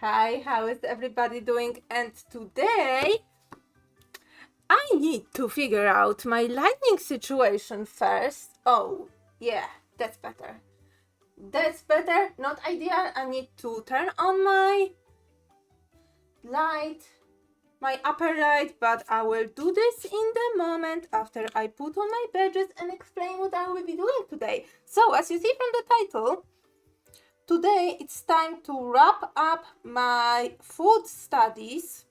Hi, how is everybody doing? And today I need to figure out my lighting situation first. Oh, yeah, that's better. That's better, not ideal. I need to turn on my light, my upper light, but I will do this in the moment after I put on my badges and explain what I will be doing today. So, as you see from the title, today it's time to wrap up my food studies.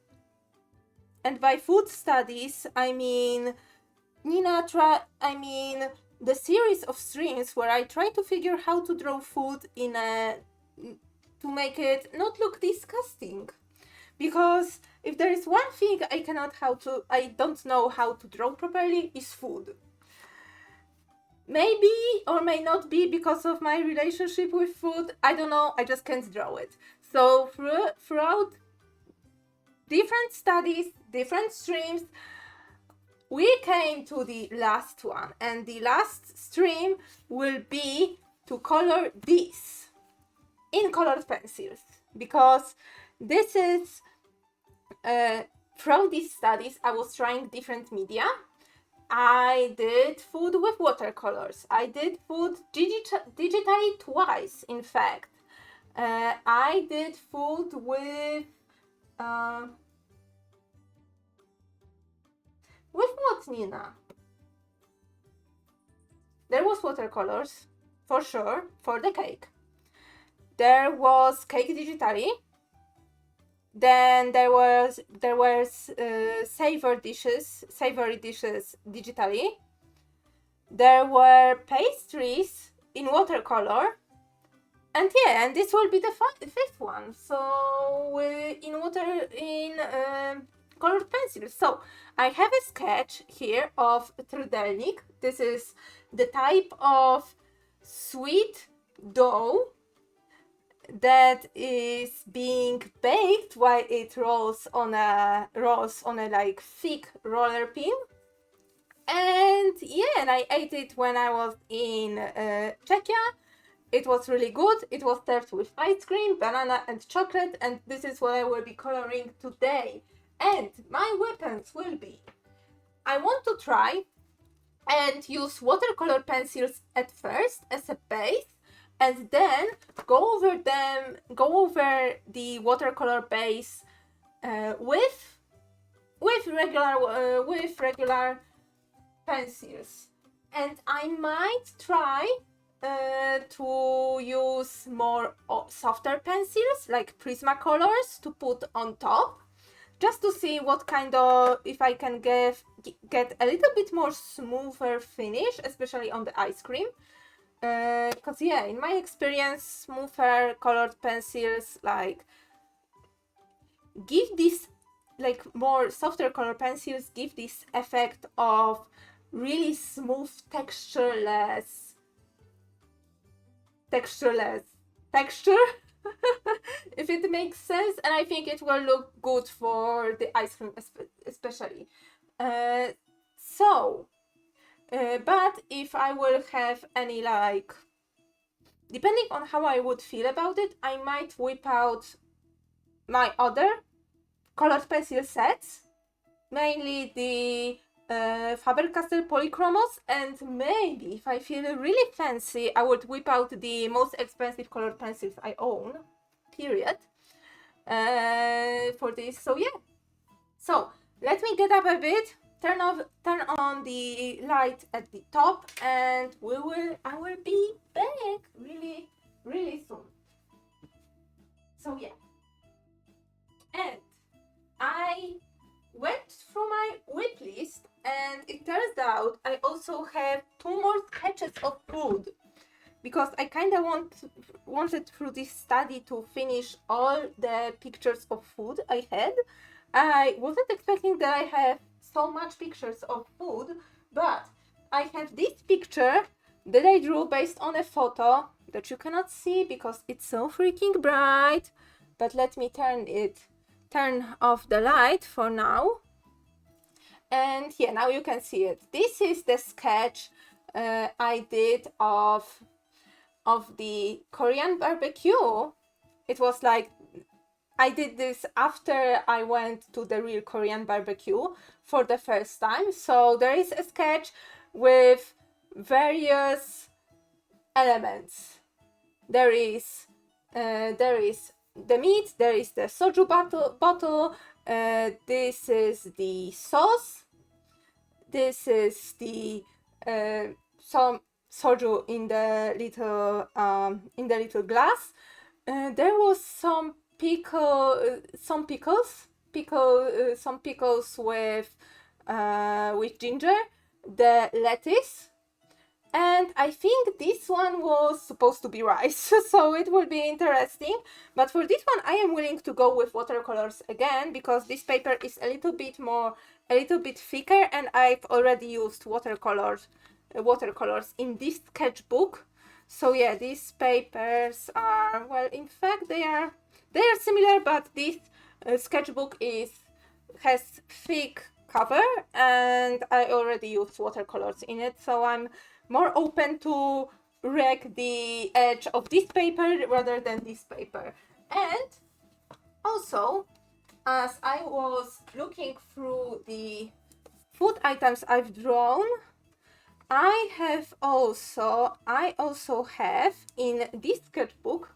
And by food studies, I mean the series of streams where I try to figure how to draw food to make it not look disgusting. Because if there is one thing I don't know how to draw properly is food. Maybe or may not be because of my relationship with food. I don't know, I just can't draw it. So throughout different studies, different streams, we came to the last one, and the last stream will be to color these in colored pencils, because this is from these studies I was trying different media. I did food with watercolors. I did food digitally twice, in fact. I did food with what, Nina? There was watercolors, for sure, for the cake. There was cake digitally. Then there were savory dishes digitally. There were pastries in watercolor. And yeah, and this will be the fifth one. So in colored pencils. So I have a sketch here of trudelnik. This is the type of sweet dough that is being baked while it rolls on a like thick roller pin. And yeah, and I ate it when I was in Czechia. It was really good. It was served with ice cream, banana, and chocolate, and this is what I will be coloring today. And my weapons will be, I want to try and use watercolor pencils at first as a base, and then go over the watercolor base with regular pencils. And I might try to use more softer pencils like Prismacolors to put on top, just to see what kind of, if I can get a little bit more smoother finish, especially on the ice cream. Because yeah, in my experience, smoother colored pencils give this, like more softer color pencils give this effect of really smooth texture if it makes sense, and I think it will look good for the ice cream especially. But if I will have any, like, depending on how I would feel about it, I might whip out my other colored pencil sets, mainly the Faber-Castell Polychromos, and maybe if I feel really fancy, I would whip out the most expensive colored pencils I own, period, for this. So yeah, so let me get up a bit, turn on the light at the top, and I will be back really soon. So yeah, and I went through my whip list, and it turns out I also have 2 more sketches of food, because I kind of wanted through this study to finish all the pictures of food I had. I wasn't expecting that I have so much pictures of food, but I have this picture that I drew based on a photo that you cannot see because it's so freaking bright. But let me turn off the light for now. And yeah, now you can see it. This is the sketch I did of the Korean barbecue. It was like I did this after I went to the real Korean barbecue for the first time. So there is a sketch with various elements. There is the meat, there is the soju bottle, this is the sauce, this is the some soju in the little glass. There was some pickles with ginger, the lettuce, and I think this one was supposed to be rice, so it will be interesting. But for this one, I am willing to go with watercolors again, because this paper is a little bit thicker, and I've already used watercolors in this sketchbook. So yeah, these papers are, well, in fact, they are similar, but this sketchbook has thick cover, and I already used watercolors in it, so I'm more open to wreck the edge of this paper rather than this paper. And also, as I was looking through the food items I've drawn, I also have in this sketchbook,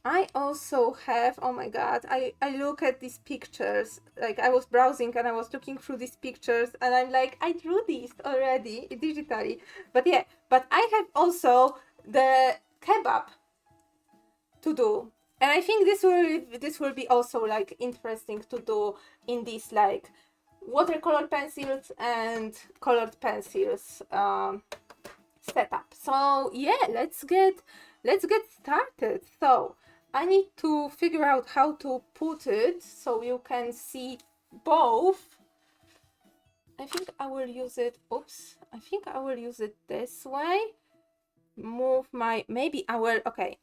oh my god, I look at these pictures, like I was browsing and I was looking through these pictures and I'm like, I drew these already digitally. But yeah, but I have also the kebab to do. And I think this will be also like interesting to do in this like watercolor pencils and colored pencils setup. So yeah, let's get started. So I need to figure out how to put it so you can see both. I think I will use it, I think I will use it this way. Okay.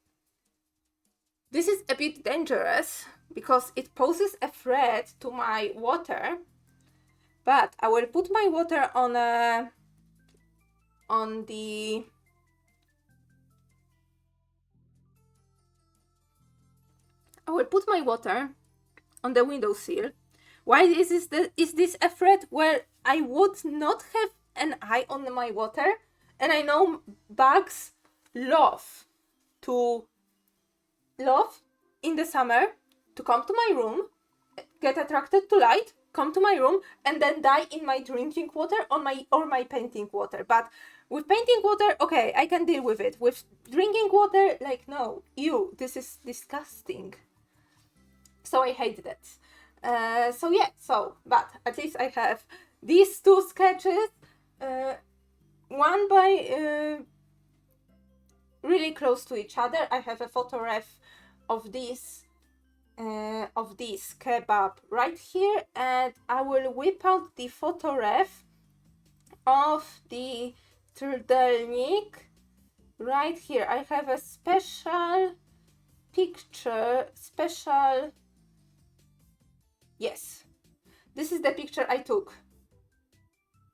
This is a bit dangerous because it poses a threat to my water, but I will put my water on the windowsill. Why is this a threat? Well, I would not have an eye on my water, and I know bugs love in the summer to come to my room, get attracted to light, come to my room, and then die in my drinking water or my painting water. But with painting water, okay, I can deal with it. With drinking water, like, no, ew, this is disgusting. So I hate that. But at least I have these two sketches, one by really close to each other. I have a photo ref of this kebab right here, and I will whip out the photo ref of the turtleneck right here. I have a special picture, yes, this is the picture I took.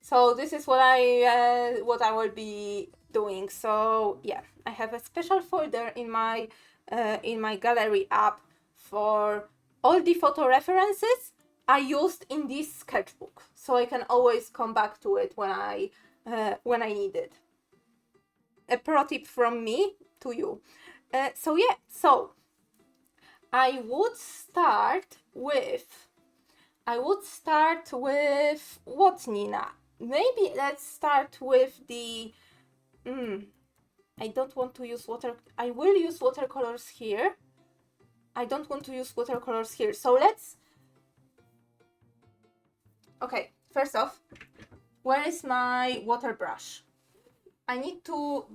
So this is what I will be doing. So yeah, I have a special folder in my gallery app for all the photo references I used in this sketchbook, so I can always come back to it when I need it. A pro tip from me to you. So I would start with what, Nina? Maybe let's start with the I don't want to use I will use watercolors here. I don't want to use watercolors here. So okay, first off, where is my water brush? I need to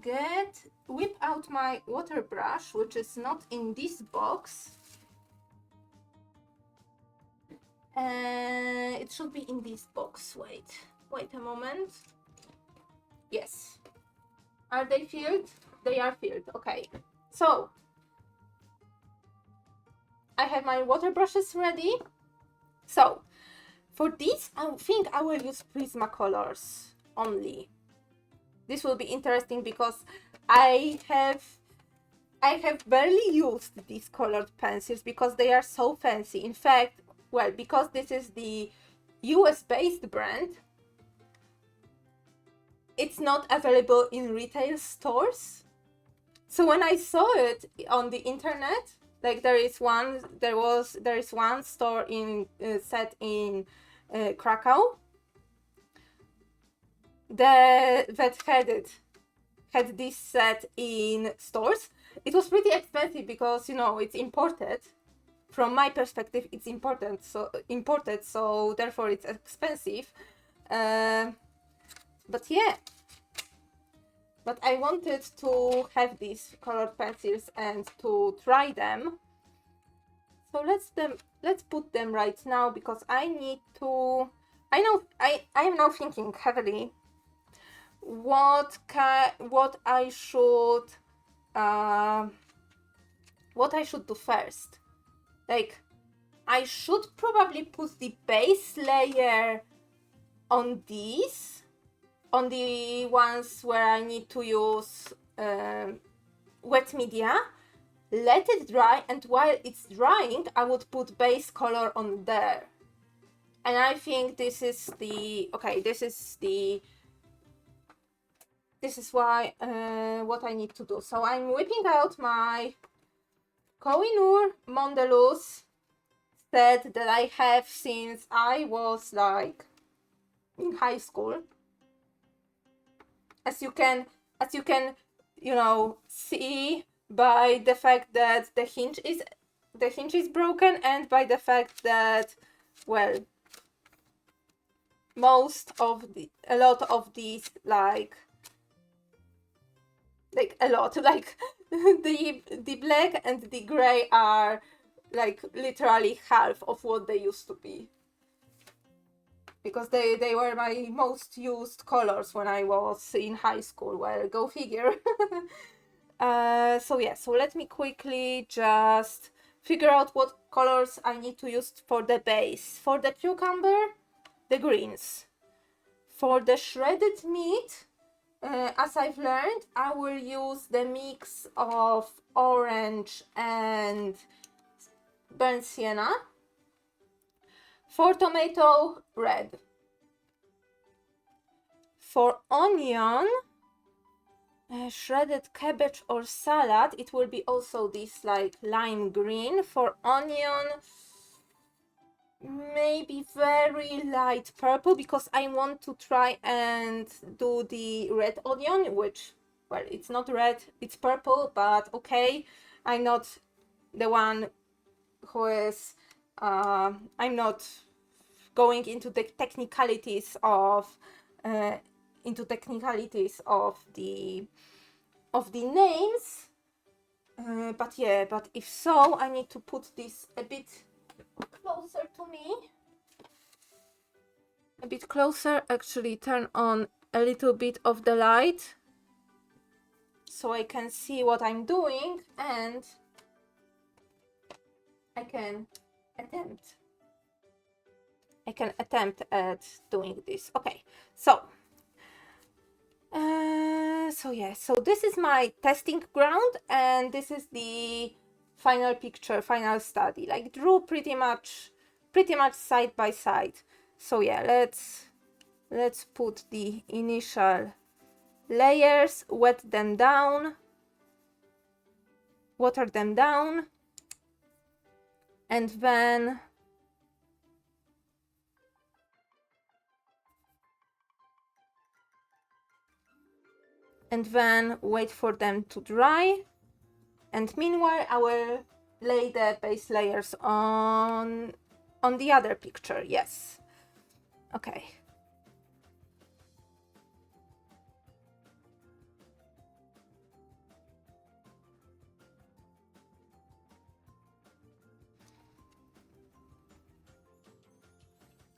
whip out my water brush, which is not in this box. It should be in this box. Wait a moment. Yes. Are they filled? They are filled. Okay. So I have my water brushes ready. So for this, I think I will use Prismacolors only. This will be interesting because I I have barely used these colored pencils because they are so fancy. In fact, well, because this is the US-based brand, it's not available in retail stores. So when I saw it on the internet, like there is one store in set in Krakow that had this set in stores. It was pretty expensive because, you know, it's imported. From my perspective, it's imported, so therefore it's expensive. But yeah. But I wanted to have these colored pencils and to try them. So let's put them right now because I need to. I am now thinking heavily what I should do first. Like, I should probably put the base layer on these, on the ones where I need to use wet media, let it dry, and while it's drying, I would put base color on there. And I think this is why what I need to do. So I'm whipping out my Kohinoor Mondeluz set that I have since I was like in high school. As you can, you know, see by the fact that the hinge is broken, and by the fact that, well, a lot of these like the black and the gray are like literally half of what they used to be. Because they were my most used colors when I was in high school. Well, go figure. So yeah, so let me quickly just figure out what colors I need to use for the base. For the cucumber, the greens. For the shredded meat, as I've learned, I will use the mix of orange and burnt sienna. For tomato, red. For onion, shredded cabbage or salad, it will be also this like lime green. For onion, maybe very light purple, because I want to try and do the red onion, which, well, it's not red, it's purple, but okay. I'm not the one who is I'm not going into the technicalities of the names, but yeah, but if so, I need to put this a bit closer to me, a bit closer. Actually, turn on a little bit of the light so I can see what I'm doing, and I can attempt at doing this. Okay, so yeah, so this is my testing ground, and this is the final picture, final study, like drew pretty much side by side. So yeah, let's put the initial layers, wet them down, water them down, and then wait for them to dry. And meanwhile, I will lay the base layers on the other picture. Yes. Okay.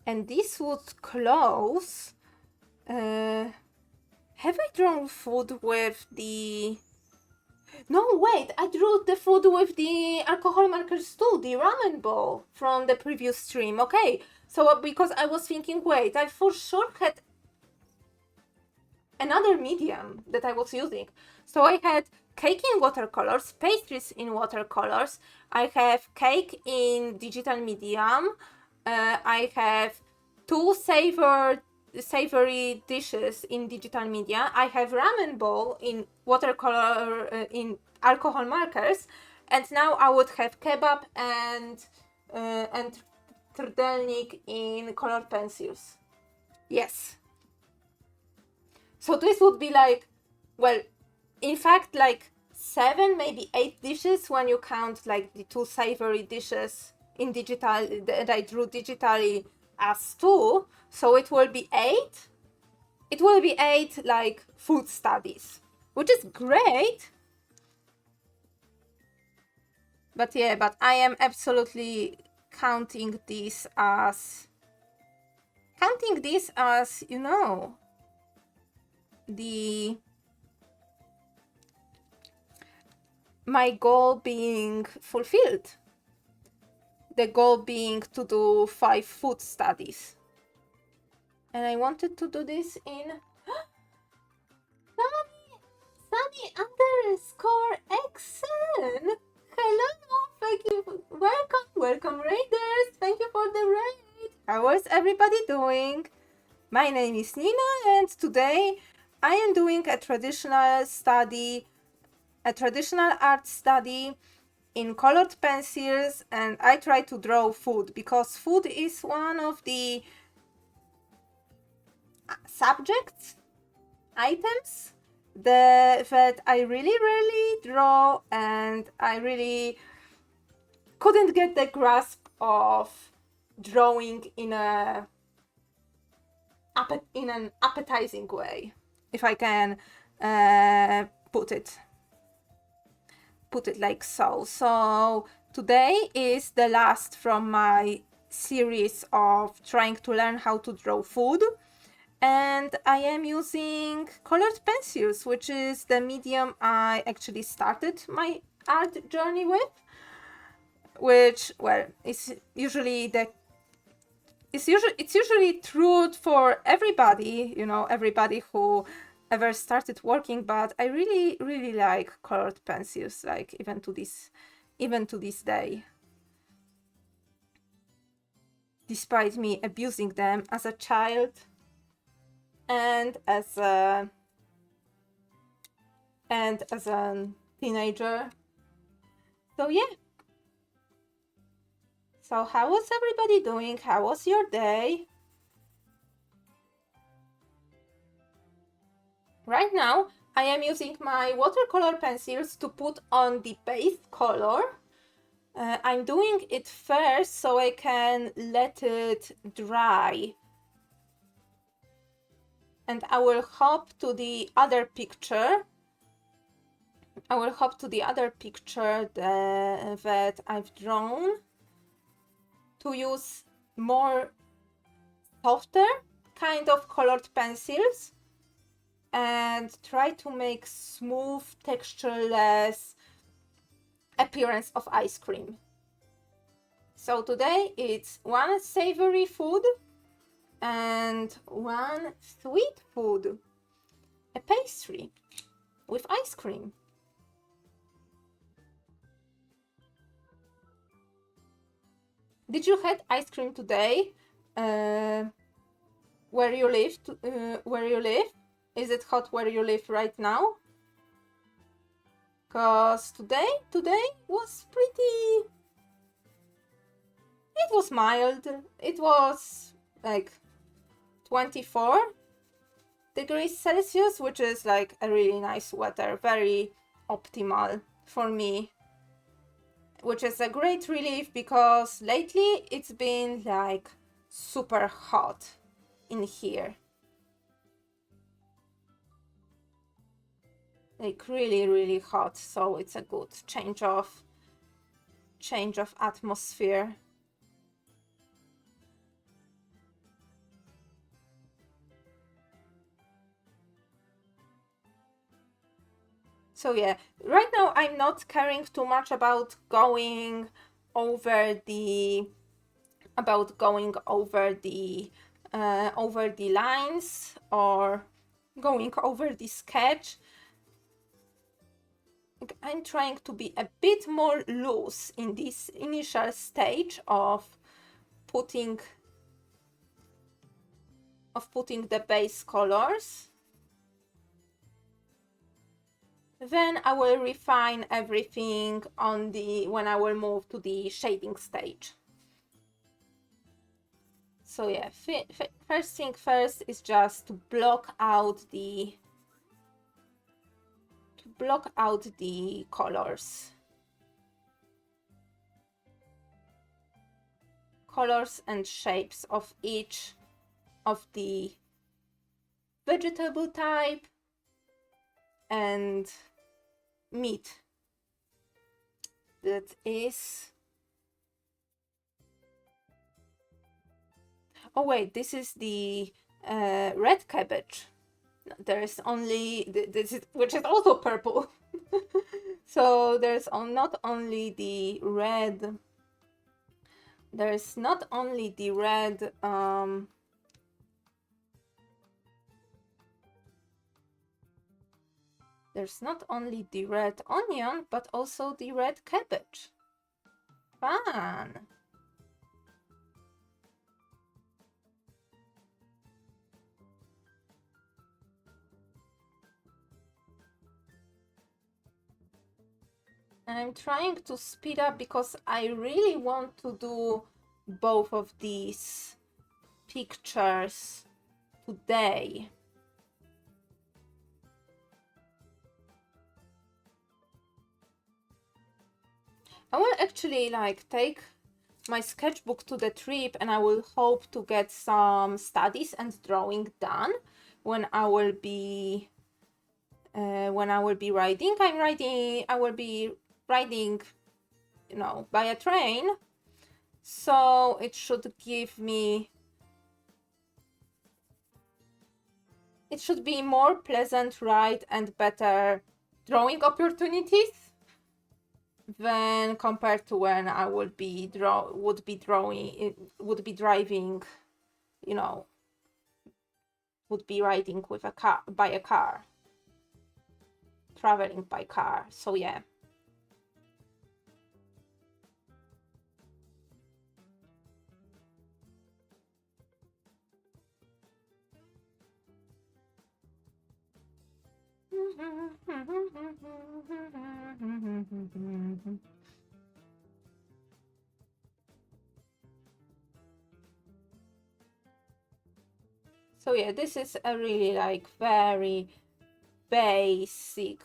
And this would close. Have I drawn food with the... No, wait, I drew the food with the alcohol markers too, the ramen bowl from the previous stream. Okay, so because I was thinking, wait, I for sure had another medium that I was using. So I had cake in watercolors, pastries in watercolors. I have cake in digital medium. I have two savory dishes in digital media. I have ramen bowl in watercolor in alcohol markers, and now I would have kebab and trdelnik in colored pencils. Yes. So this would be like, well, in fact, like 7, maybe 8 dishes when you count like the two savory dishes in digital that I drew digitally as 2. So it will be 8. It will be 8 like food studies, which is great. But yeah, but I am absolutely counting this as, you know, my goal being fulfilled. The goal being to do 5 food studies. And I wanted to do this in Sunny_Xn. Hello, thank you. Welcome raiders. Thank you for the raid. How is everybody doing? My name is Nina, and today I am doing a traditional art study in colored pencils, and I try to draw food because food is one of the subjects, items that I really rarely draw, and I really couldn't get the grasp of drawing in an appetizing way, if I can put it like so. So today is the last from my series of trying to learn how to draw food, and I am using colored pencils, which is the medium I actually started my art journey with, which, well, it's usually true for everybody, you know, everybody who ever started working, but I really like colored pencils, like even to this day, despite me abusing them as a child and as a teenager. So yeah. So how was everybody doing? How was your day? Right now, I am using my watercolor pencils to put on the base color. I'm doing it first so I can let it dry. And I will hop to the other picture. That I've drawn to use more softer kind of colored pencils and try to make smooth, textureless appearance of ice cream. So today it's one savory food and one sweet food, a pastry with ice cream. Did you had ice cream today? Where you live? Is it hot where you live right now? Cause today was pretty. It was mild. It was like 24 degrees Celsius, which is like a really nice weather, very optimal for me. Which is a great relief because lately it's been like super hot in here. Like really hot, so it's a good change of atmosphere. So yeah, right now I'm not caring too much about going over the lines or going over the sketch. I'm trying to be a bit more loose in this initial stage of putting the base colors. Then I will refine everything when I will move to the shading stage. So yeah, first thing first is just to block out the colors and shapes of each of the vegetable type and meat that is. Oh wait, this is the red cabbage. There's only which is also purple. So there's not only the red. There's not only the red. There's not only the red onion, but also the red cabbage. Fun! I'm trying to speed up because I really want to do both of these pictures today. I will actually take my sketchbook to the trip, and I will hope to get some studies and drawing done when I will be riding. I will be riding, by a train, so it should give me. It should be more pleasant ride and better drawing opportunities than compared to when I would be driving, would be riding with by a car, traveling by car. So yeah. So yeah, this is a really very basic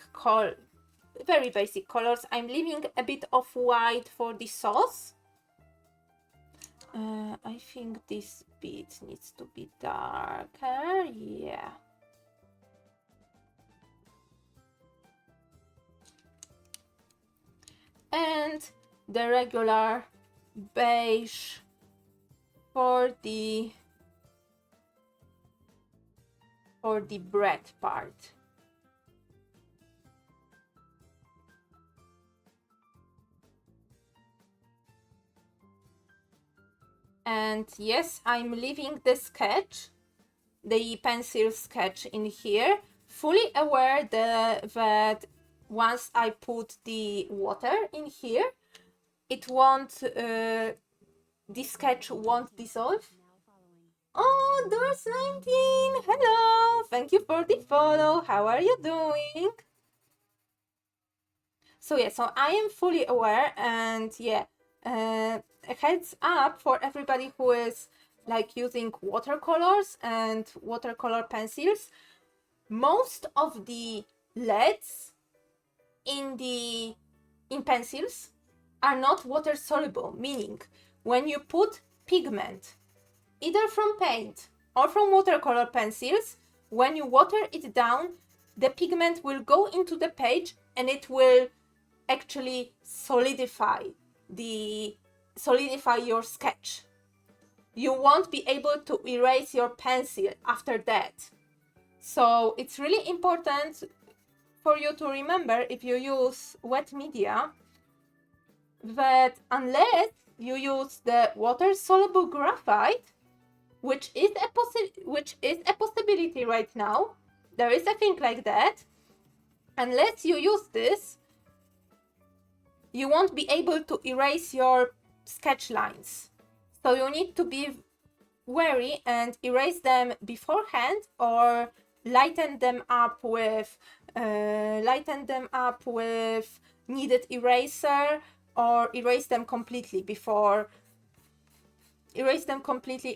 very basic colors. I'm leaving a bit of white for the sauce. I think this bit needs to be darker. Yeah. And the regular beige for the bread part. And yes, I'm leaving the sketch, the pencil sketch in here, fully aware that once I put the water in here, it won't, the sketch won't dissolve. Oh, Doors19, hello, thank you for the follow, how are you doing? So yeah, so I am fully aware, and yeah, a heads up for everybody who is using watercolors and watercolor pencils. Most of the leads in pencils are not water soluble, meaning when you put pigment either from paint or from watercolor pencils, when you water it down, the pigment will go into the page and it will actually solidify your sketch. You won't be able to erase your pencil after that. So it's really important for you to remember, if you use wet media, that unless you use the water-soluble graphite, which is a possibility right now, there is a thing like that, unless you use this, you won't be able to erase your sketch lines. So you need to be wary and erase them beforehand, or lighten them up with kneaded eraser, or erase them completely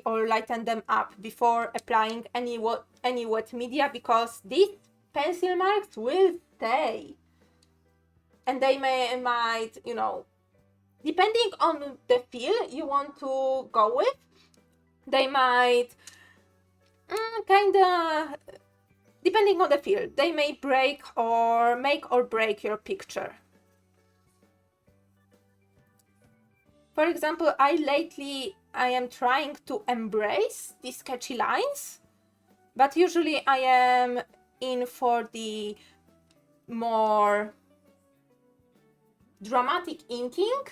or lighten them up before applying any wet media, because these pencil marks will stay, and they might, you know, depending on the feel you want to go with, they might kinda, depending on the feel, they may break or make or break your picture. For example, I am trying to embrace the sketchy lines, but usually I am in for the more dramatic inking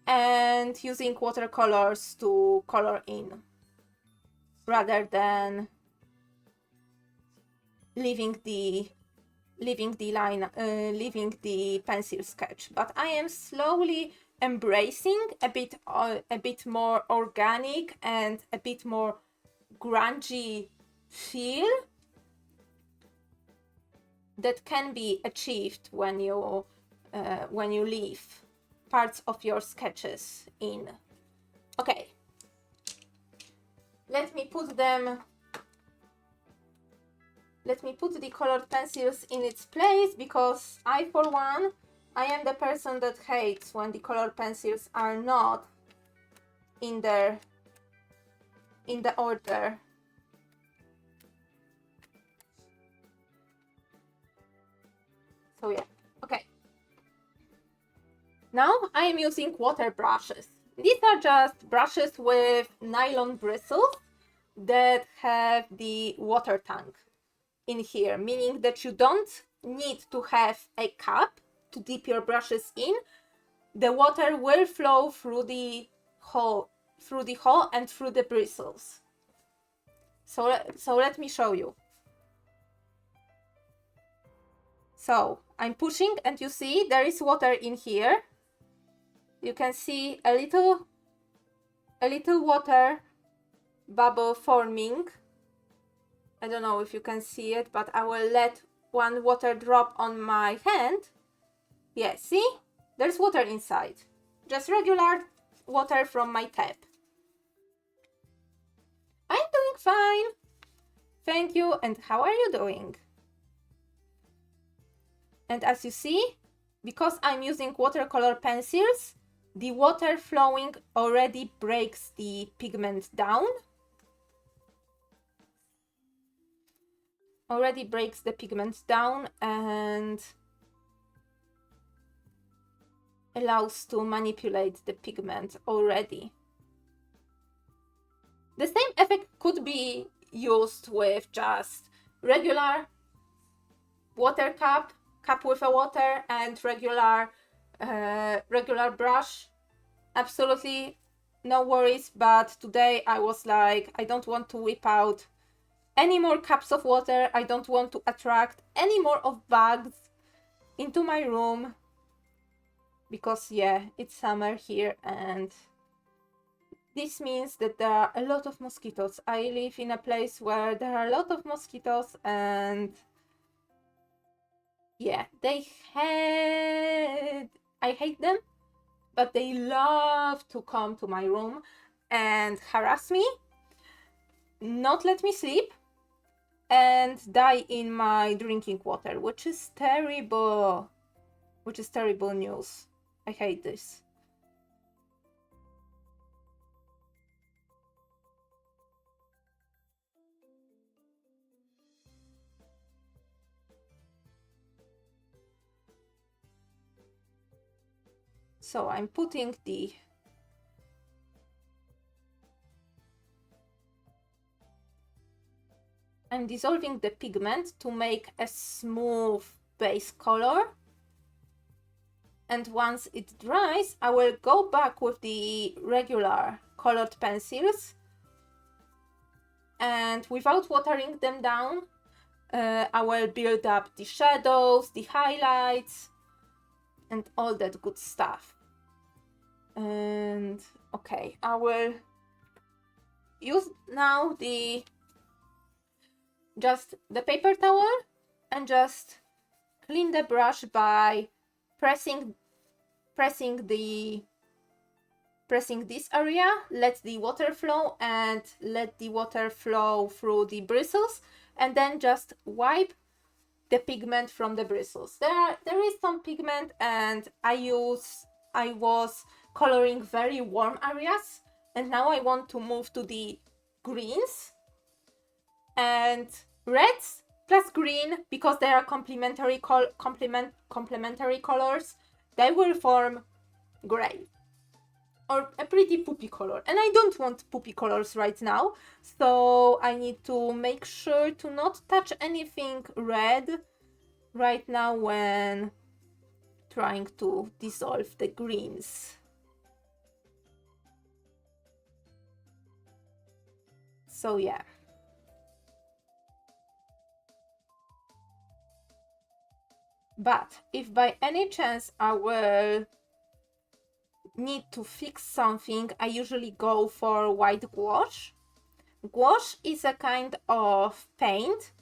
and using watercolors to color in, rather than leaving the pencil sketch. But I am slowly embracing a bit more organic and a bit more grungy feel that can be achieved when you leave parts of your sketches in. Okay, let me put the colored pencils in its place, because I, for one, I am the person that hates when the colored pencils are not in the order. So yeah, okay. Now I am using water brushes. These are just brushes with nylon bristles that have the water tank in here, meaning that you don't need to have a cup to dip your brushes in. The water will flow through the hole and through the bristles. So let me show you. So I'm pushing, and you see there is water in here. You can see a little water bubble forming. I don't know if you can see it, but I will let one water drop on my hand. Yeah, see? There's water inside. Just regular water from my tap. I'm doing fine. Thank you. And how are you doing? And as you see, because I'm using watercolor pencils, the water flowing already breaks the pigment down. And allows to manipulate the pigment already. The same effect could be used with just regular water cup with a water, and regular brush. Absolutely no worries, but today I was like, I don't want to whip out any more cups of water. I don't want to attract any more of bugs into my room, because yeah, it's summer here, and this means that there are a lot of mosquitoes. I live in a place where there are a lot of mosquitoes, and yeah, I hate them, but they love to come to my room and harass me, not let me sleep, and die in my drinking water, which is terrible. Which is terrible news. I hate this. So I'm putting I'm dissolving the pigment to make a smooth base color. And once it dries, I will go back with the regular colored pencils, and without watering them down, I will build up the shadows, the highlights, and all that good stuff. And okay, I will use now just the paper towel and just clean the brush by pressing this area, let the water flow and let the water flow through the bristles, and then just wipe the pigment from the bristles. There is some pigment, and I was coloring very warm areas, and now I want to move to the greens and reds plus green, because they are complementary colors. They will form gray, or a pretty poopy color, and I don't want poopy colors right now, so I need to make sure to not touch anything red right now when trying to dissolve the greens. So yeah. But if by any chance I will need to fix something, I usually go for white gouache. Gouache is a kind of paint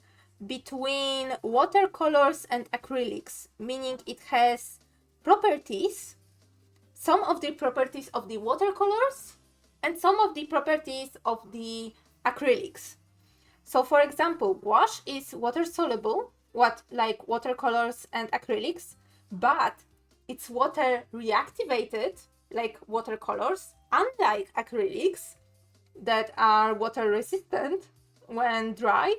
between watercolors and acrylics, meaning it has properties, some of the properties of the watercolors and some of the properties of the acrylics. So for example, gouache is water soluble, like watercolors and acrylics, but it's water reactivated like watercolors, unlike acrylics that are water resistant when dried.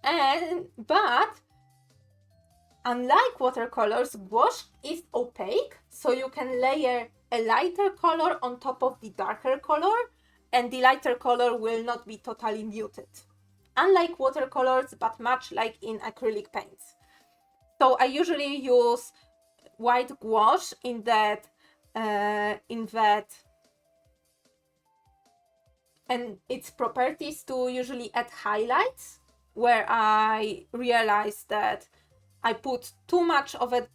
But unlike watercolors, gouache is opaque, so you can layer a lighter color on top of the darker color, and the lighter color will not be totally muted, unlike watercolors, but much like in acrylic paints. So I usually use white gouache in that and its properties to usually add highlights, where I realized that I put too much of a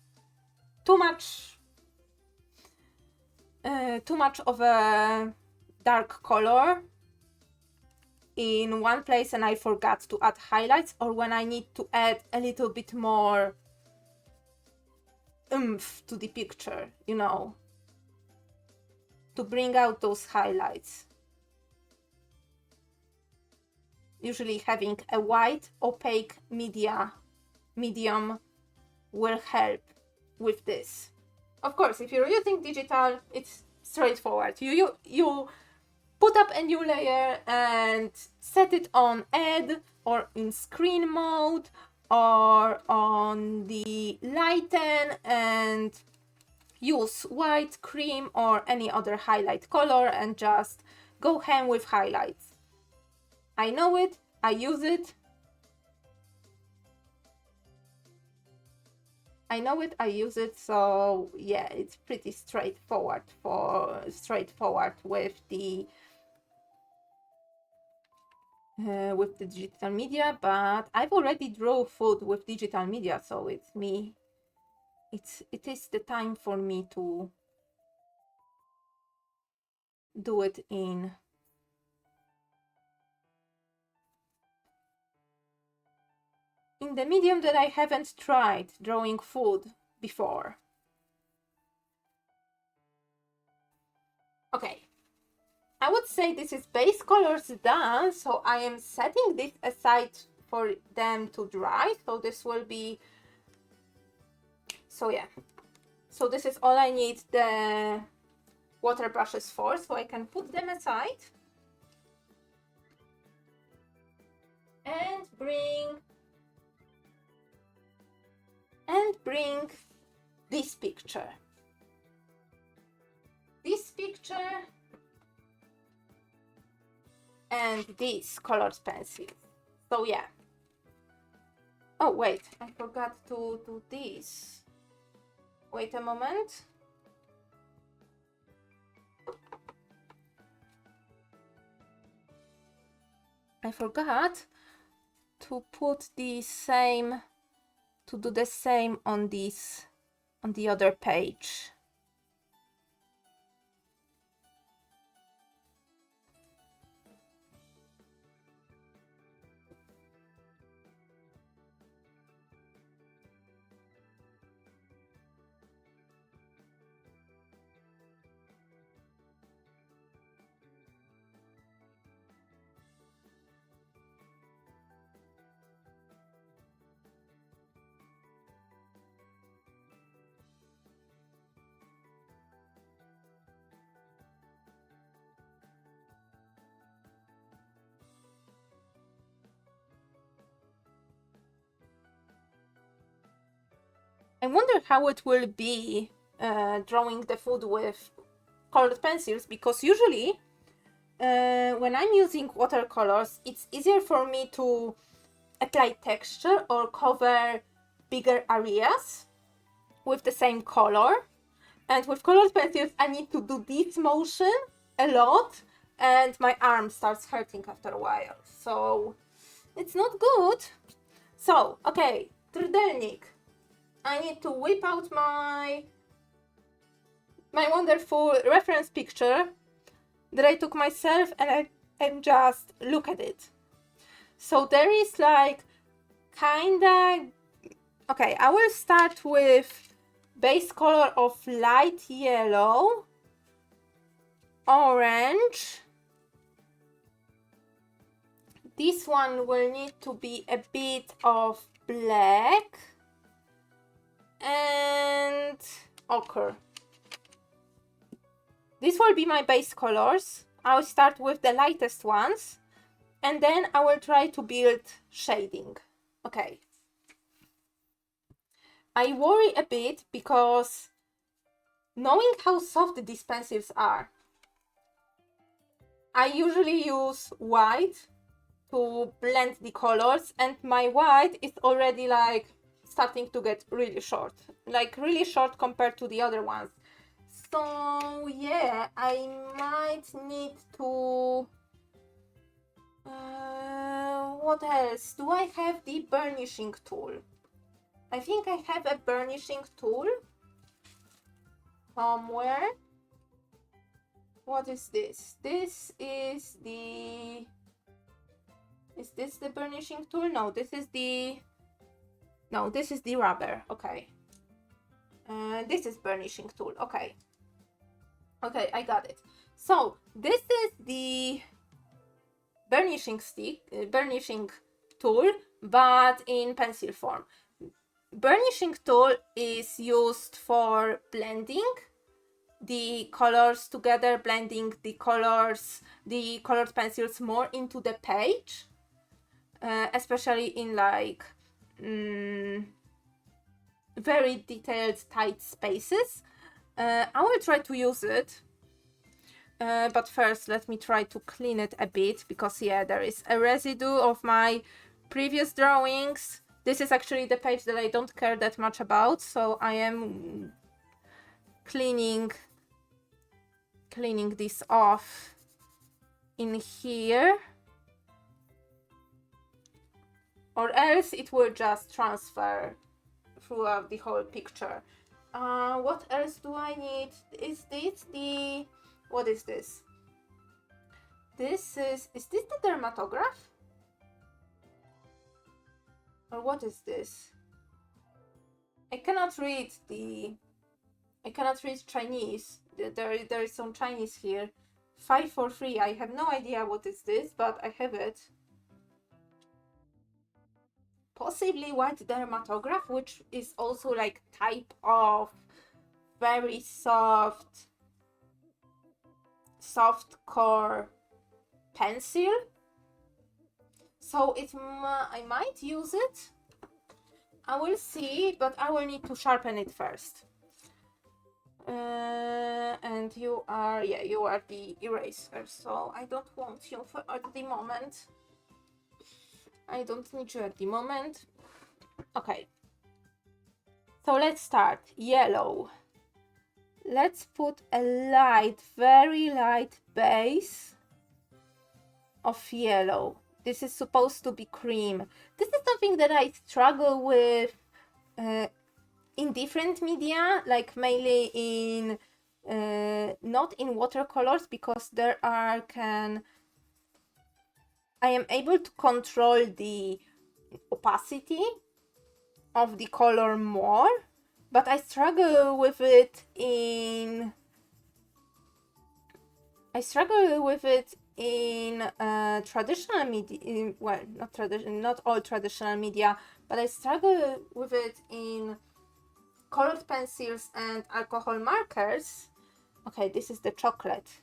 dark color in one place and I forgot to add highlights, or when I need to add a little bit more oomph to the picture, you know, to bring out those highlights. Usually having a white opaque medium will help with this. Of course, if you're using digital, it's straightforward. You put up a new layer and set it on add or in screen mode or on the lighten and use white, cream or any other highlight color and just go ham with highlights. I know it, I use it. So yeah, it's pretty straightforward with the digital media, but I've already drew food with digital media, so it is the time for me to do it in the medium that I haven't tried drawing food before. Okay, I would say this is base colors done, so I am setting this aside for them to dry. So this will be, so yeah, so this is all I need the water brushes for, so I can put them aside and bring this picture and these colored pencils. So yeah. Oh wait, I forgot to do this. Wait a moment. I forgot to put the same to do the same on this, on the other page. I wonder how it will be drawing the food with colored pencils, because usually when I'm using watercolors, it's easier for me to apply texture or cover bigger areas with the same color. And with colored pencils, I need to do this motion a lot, and my arm starts hurting after a while. So it's not good. So, okay, trdelnik. I need to whip out my wonderful reference picture that I took myself, and just look at it. So there is like kinda... Okay, I will start with base color of light yellow, orange. This one will need to be a bit of black and ochre. This will be my base colors. I'll start with the lightest ones, and then I will try to build shading. Okay. I worry a bit because knowing how soft these pencils are, I usually use white to blend the colors, and my white is already like starting to get really short, like really short compared to the other ones. So yeah, I might need to... what else? Do I have the burnishing tool? I think I have a burnishing tool somewhere. What is this? This is the... Is this the burnishing tool? No, this is the... No, this is the rubber. Okay. This is burnishing tool. Okay. Okay, I got it. So this is the burnishing stick, burnishing tool, but in pencil form. Burnishing tool is used for blending the colors together, blending the colors, the colored pencils more into the page, especially in like very detailed, tight spaces. I will try to use it, but first let me try to clean it a bit, because yeah, there is a residue of my previous drawings. This is actually the page that I don't care that much about, so I am cleaning this off in here, or else it will just transfer throughout the whole picture. What else do I need? Is this the... What is this? Is this the dermatograph? Or what is this? I cannot read Chinese. There is some Chinese here. 543. I have no idea what is this, but I have it. Possibly white dermatograph, which is also like type of very soft core pencil. So I might use it. I will see, but I will need to sharpen it first. And you are the eraser, so I don't want you at the moment. I don't need you at the moment. Okay. So let's start. Yellow. Let's put a light, very light base of yellow. This is supposed to be cream. This is something that I struggle with in different media, like mainly in not in watercolors, because there I am able to control the opacity of the color more, but I struggle with it in traditional media. Well, not all traditional media, but I struggle with it in colored pencils and alcohol markers. Okay, this is the chocolate.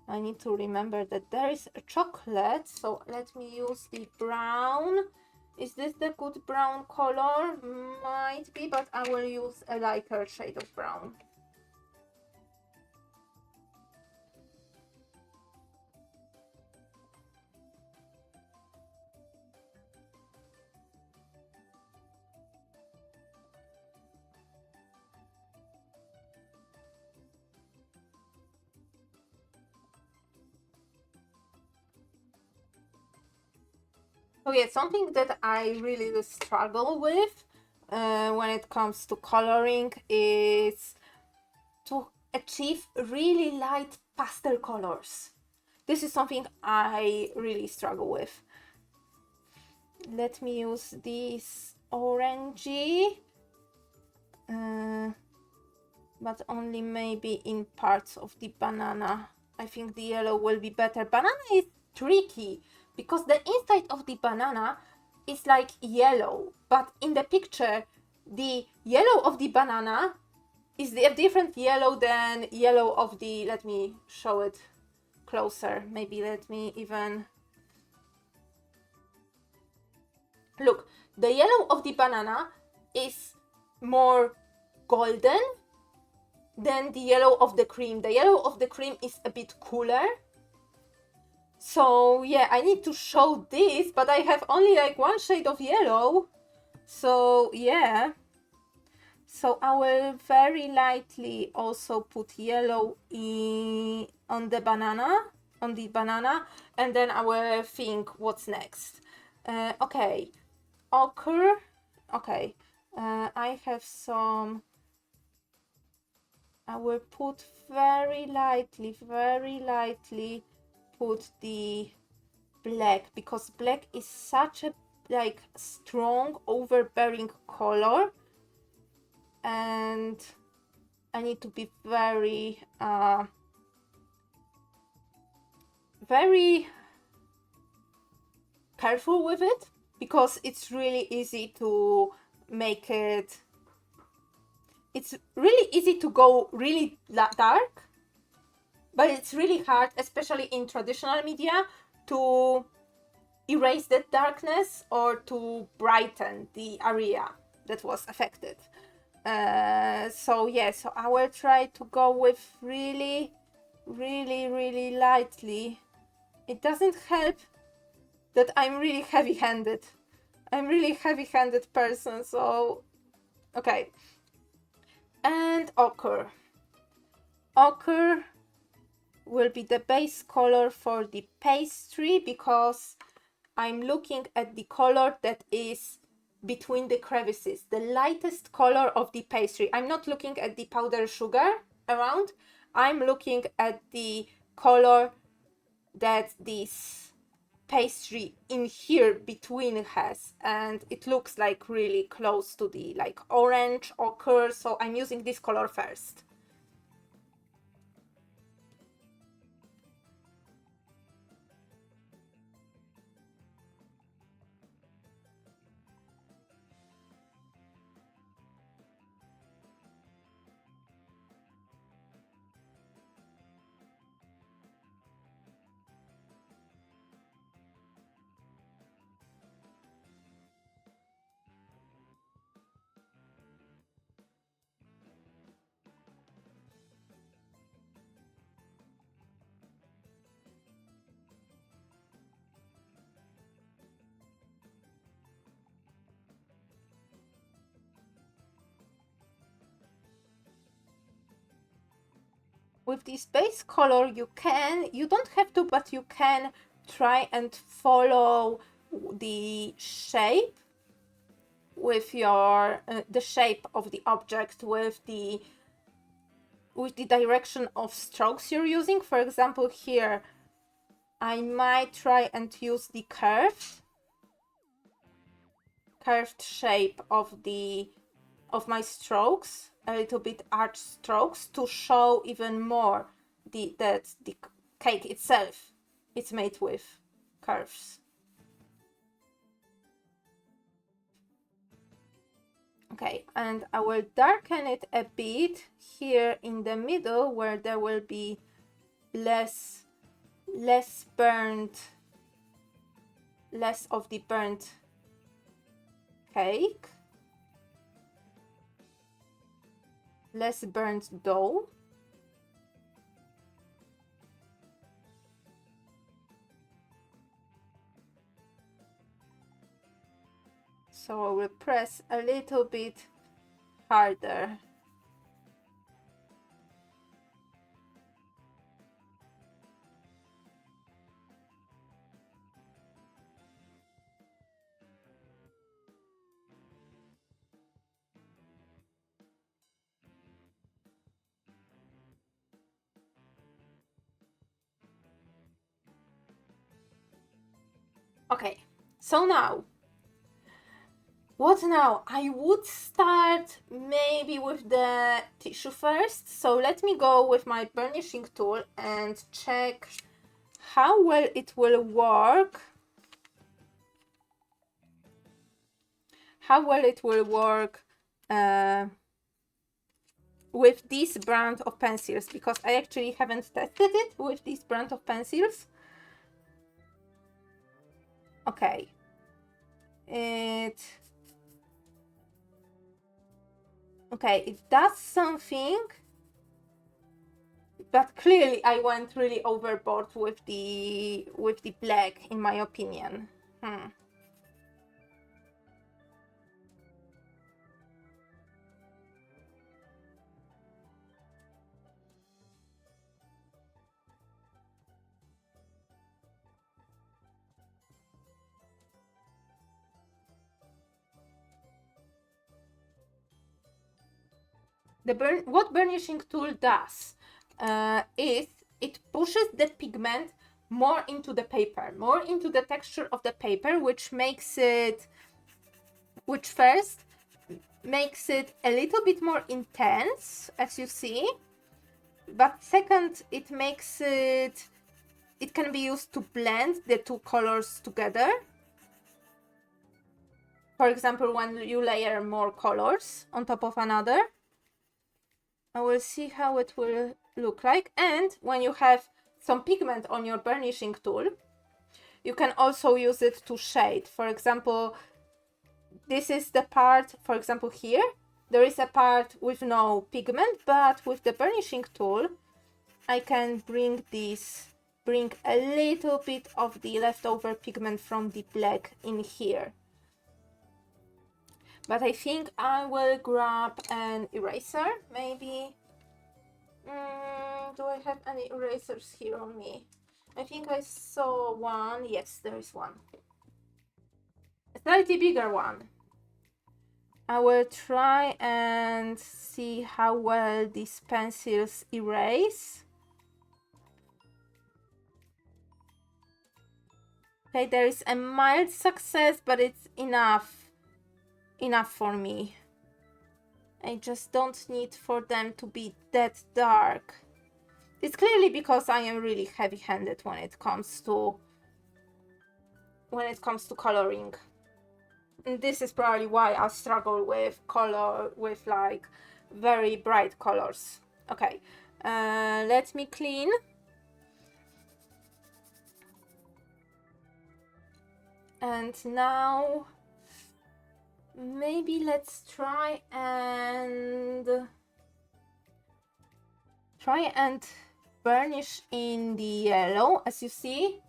I need to remember that there is a chocolate, so let me use the brown. Is this the good brown color? Might be, but I will use a lighter shade of brown. Okay, something that I really struggle with when it comes to coloring is to achieve really light pastel colors. This is something I really struggle with. Let me use this orangey, but only maybe in parts of the banana. I think the yellow will be better. Banana is tricky because the inside of the banana is like yellow, but in the picture the yellow of the banana is a different yellow than yellow of the, let me show it closer, maybe let me even look. The yellow of the banana is more golden than the yellow of the cream. The yellow of the cream is a bit cooler. So yeah, I need to show this, but I have only like one shade of yellow. So yeah. So I will very lightly also put yellow on the banana, and then I will think what's next. Okay, ochre. Okay, I have some. I will put very lightly put the black, because black is such a like strong overbearing color, and I need to be very careful with it, because it's really easy to make it. It's really easy to go really dark, but it's really hard, especially in traditional media, to erase that darkness or to brighten the area that was affected. So yeah, so I will try to go with really lightly. It doesn't help that I'm really heavy-handed. I'm really heavy-handed person, so okay. And ochre. Ochre will be the base color for the pastry, because I'm looking at the color that is between the crevices, the lightest color of the pastry. I'm not looking at the powdered sugar around. I'm looking at the color that this pastry in here between has, and it looks like really close to the like orange ochre, so I'm using this color first. With this base color, you don't have to, but you can try and follow the shape with your the shape of the object, with the direction of strokes you're using. For example, here I might try and use the curved shape of my strokes, a little bit arch strokes, to show even more that the cake itself is made with curves. Okay, and I will darken it a bit here in the middle, where there will be less of the burnt cake, less burnt dough. So I will press a little bit harder. Okay, so now, what now? I would start maybe with the tissue first. So let me go with my burnishing tool and check how well it will work. With this brand of pencils, because I actually haven't tested it with this brand of pencils. Okay. It does something, but clearly I went really overboard with the black, in my opinion. What burnishing tool does is it pushes the pigment more into the paper, more into the texture of the paper, which first makes it a little bit more intense, as you see, but second, it can be used to blend the two colors together. For example, when you layer more colors on top of another. I will see how it will look like. And when you have some pigment on your burnishing tool, you can also use it to shade. For example, this is the part, for example, here, there is a part with no pigment, but with the burnishing tool, I can bring a little bit of the leftover pigment from the black in here. But I think I will grab an eraser, maybe. Do I have any erasers here on me? I think I saw one. Yes, there is one. A slightly bigger one. I will try and see how well these pencils erase. Okay, there is a mild success, but it's enough for me. I just don't need for them to be that dark. It's clearly because I am really heavy-handed when it comes to coloring. And this is probably why I struggle with like very bright colors. Okay, let me clean. And now maybe let's try and burnish in the yellow. As you see,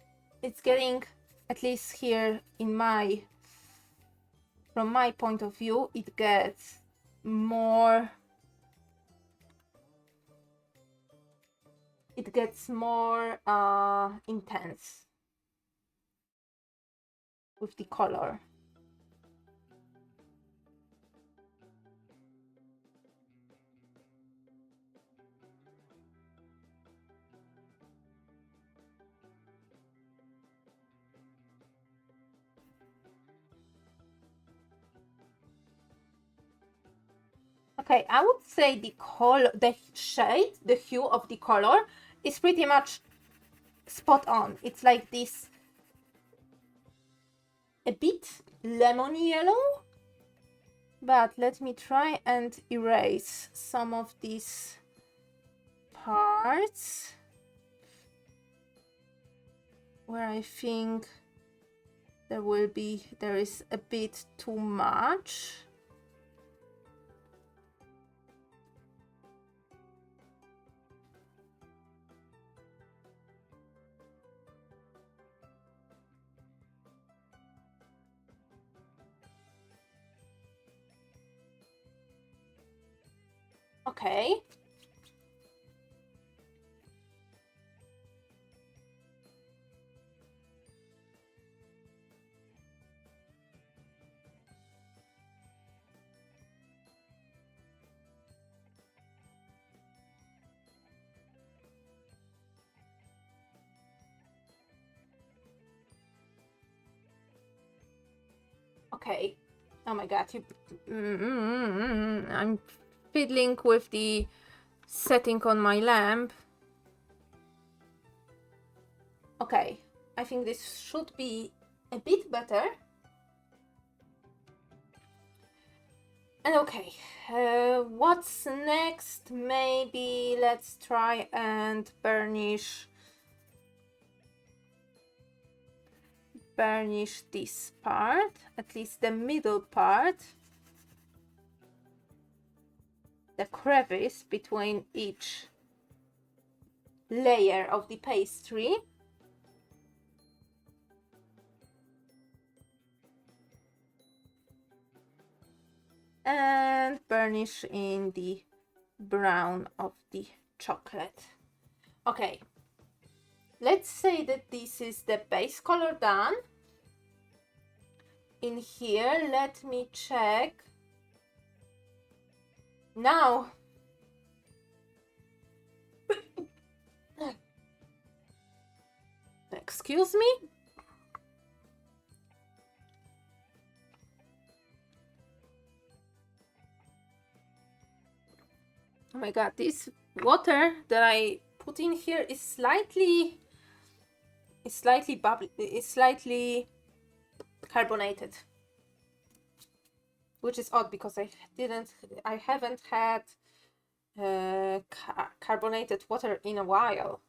it's getting, at least here from my point of view, it gets more intense with the color. Okay, I would say the color, the shade, the hue of the color is pretty much spot on. It's like this a bit lemon yellow, but let me try and erase some of these parts where I think there is a bit too much. Okay. Okay. Oh my god, I'm fiddling with the setting on my lamp. Okay, I think this should be a bit better. And okay, what's next? Maybe let's try and burnish this part, at least the middle part, the crevice between each layer of the pastry. And burnish in the brown of the chocolate. Okay, let's say that this is the base color done. In here, let me check. Now, excuse me? Oh my god, this water that I put in here is slightly bubbly, it's slightly carbonated, which is odd because I haven't had carbonated water in a while.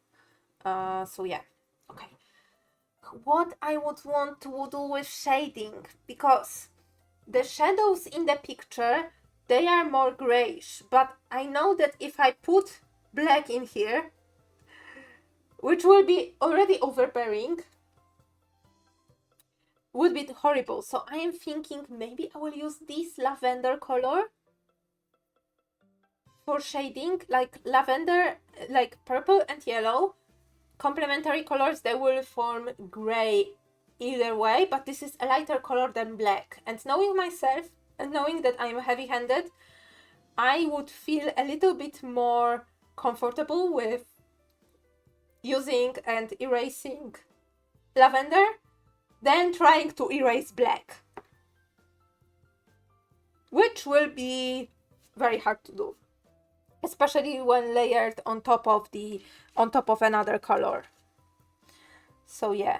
So yeah, okay. What I would want to do with shading, because the shadows in the picture, they are more grayish, but I know that if I put black in here, which will be already overbearing, would be horrible. So I am thinking maybe I will use this lavender color for shading, like lavender, like purple and yellow, complementary colors. They will form gray either way, but this is a lighter color than black. And knowing myself, and knowing that I'm heavy-handed, I would feel a little bit more comfortable with using and erasing lavender than trying to erase black, which will be very hard to do, especially when layered on top of another color. So yeah.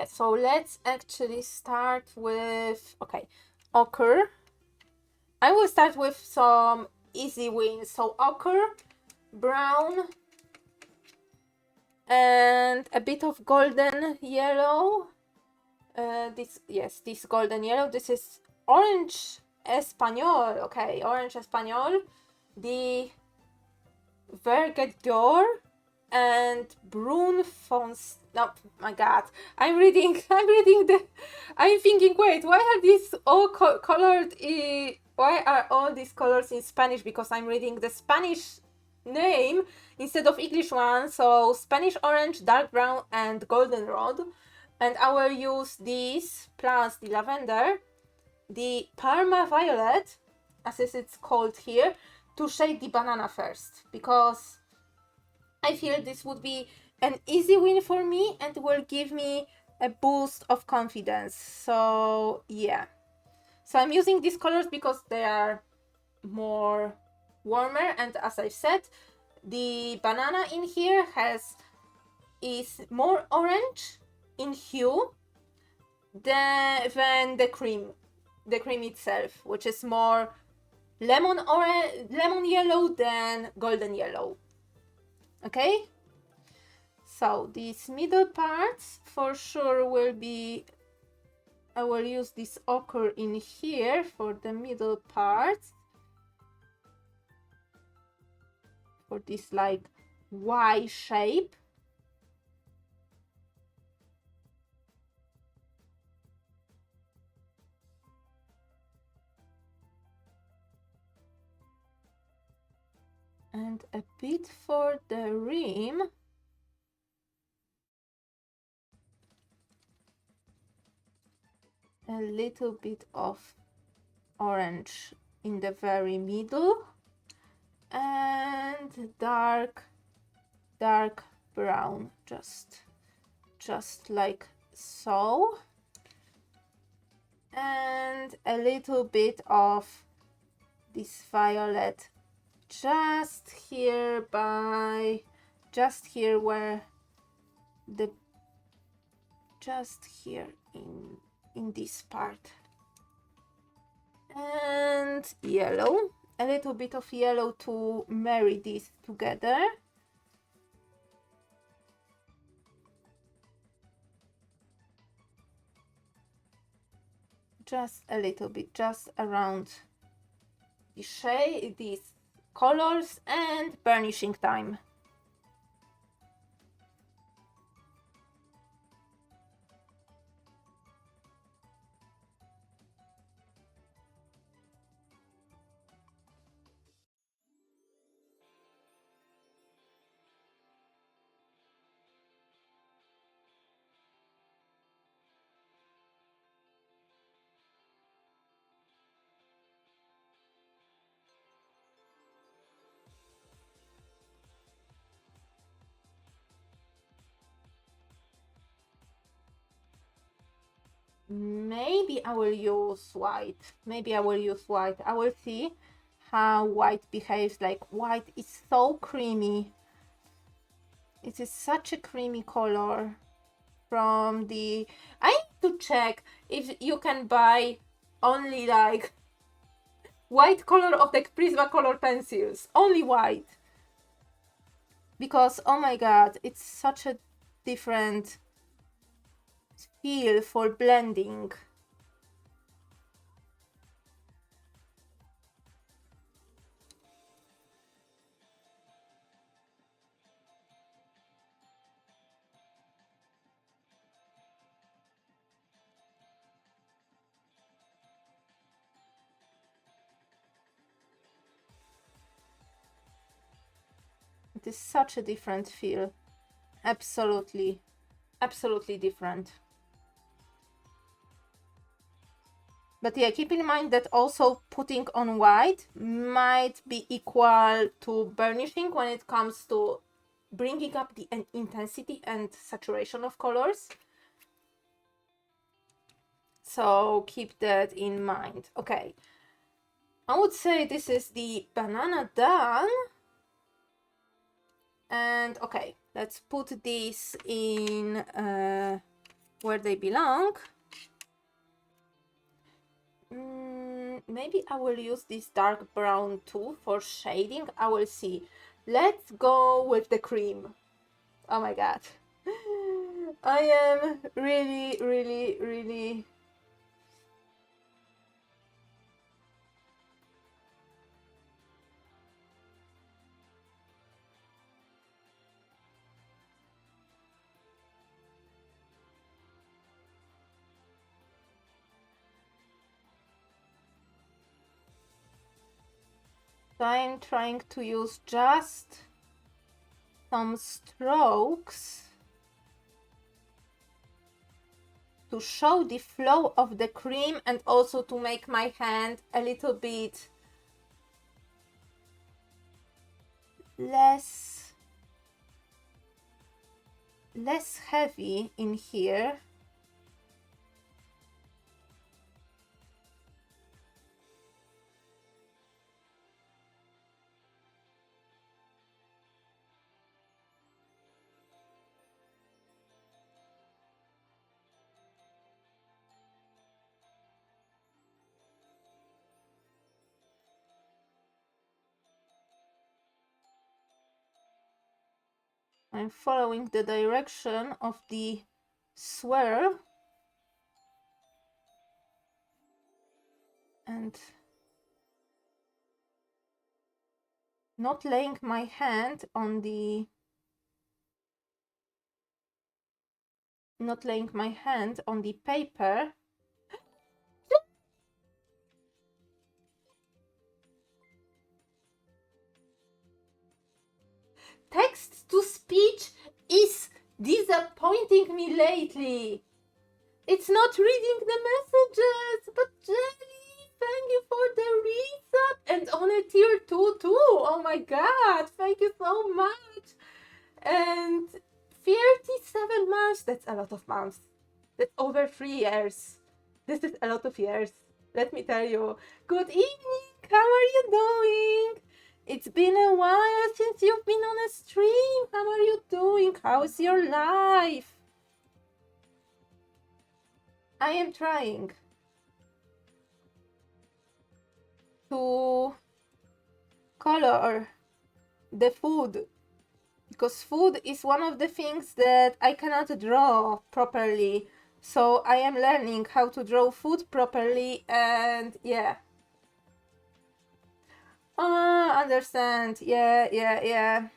So let's actually start with, okay, ochre. I will start with some easy wins. So ochre, brown, and a bit of golden yellow. This golden yellow. This is orange espagnol. Okay, orange espagnol. The vergedor and brune fonts. Oh my god, I'm thinking, wait, why are these all colored? Why are all these colors in Spanish? Because I'm reading the Spanish name instead of English one. So Spanish orange, dark brown, and goldenrod. And I will use these plus the lavender, the Parma violet, as it's called here, to shade the banana first, because I feel this would be an easy win for me and will give me a boost of confidence. So yeah, so I'm using these colors because they are more warmer, and as I said, the banana in here is more orange in hue than the cream itself, which is more lemon yellow than golden yellow. Okay, so these middle parts for sure will be, I will use this ochre in here for the middle parts, for this like Y shape. And a bit for the rim. A little bit of orange in the very middle. And dark brown, just like so. And a little bit of this violet just here where the, just here in this part. And yellow, a little bit of yellow to marry these together. Just a little bit, just around the shade, these colors, and burnishing time. Maybe I will use white. I will see how white behaves. Like, white is so creamy. It is such a creamy color. From the, I need to check if you can buy only like white color of the Prismacolor pencils. Only white. Because, oh my god, it's such a different feel for blending. It is such a different feel. Absolutely different. But yeah, keep in mind that also putting on white might be equal to burnishing when it comes to bringing up the intensity and saturation of colors. So keep that in mind. Okay, I would say this is the banana done. And okay, let's put these in where they belong. Maybe I will use this dark brown too for shading. I will see. Let's go with the cream. Oh my god. I am really So I'm trying to use just some strokes to show the flow of the cream and also to make my hand a little bit less heavy in here. I'm following the direction of the swirl and not laying my hand on the paper. Text to speech is disappointing me lately. It's not reading the messages, but Jenny, thank you for the resub and on a tier 2 too. Oh my god, thank you so much. And 37 months, that's a lot of months. That's over 3 years. This is a lot of years, let me tell you. Good evening, how are you doing? It's been a while since you've been on a stream. How are you doing? How's your life? I am trying to color the food because food is one of the things that I cannot draw properly. So I am learning how to draw food properly, and yeah. Ah, understand. Yeah.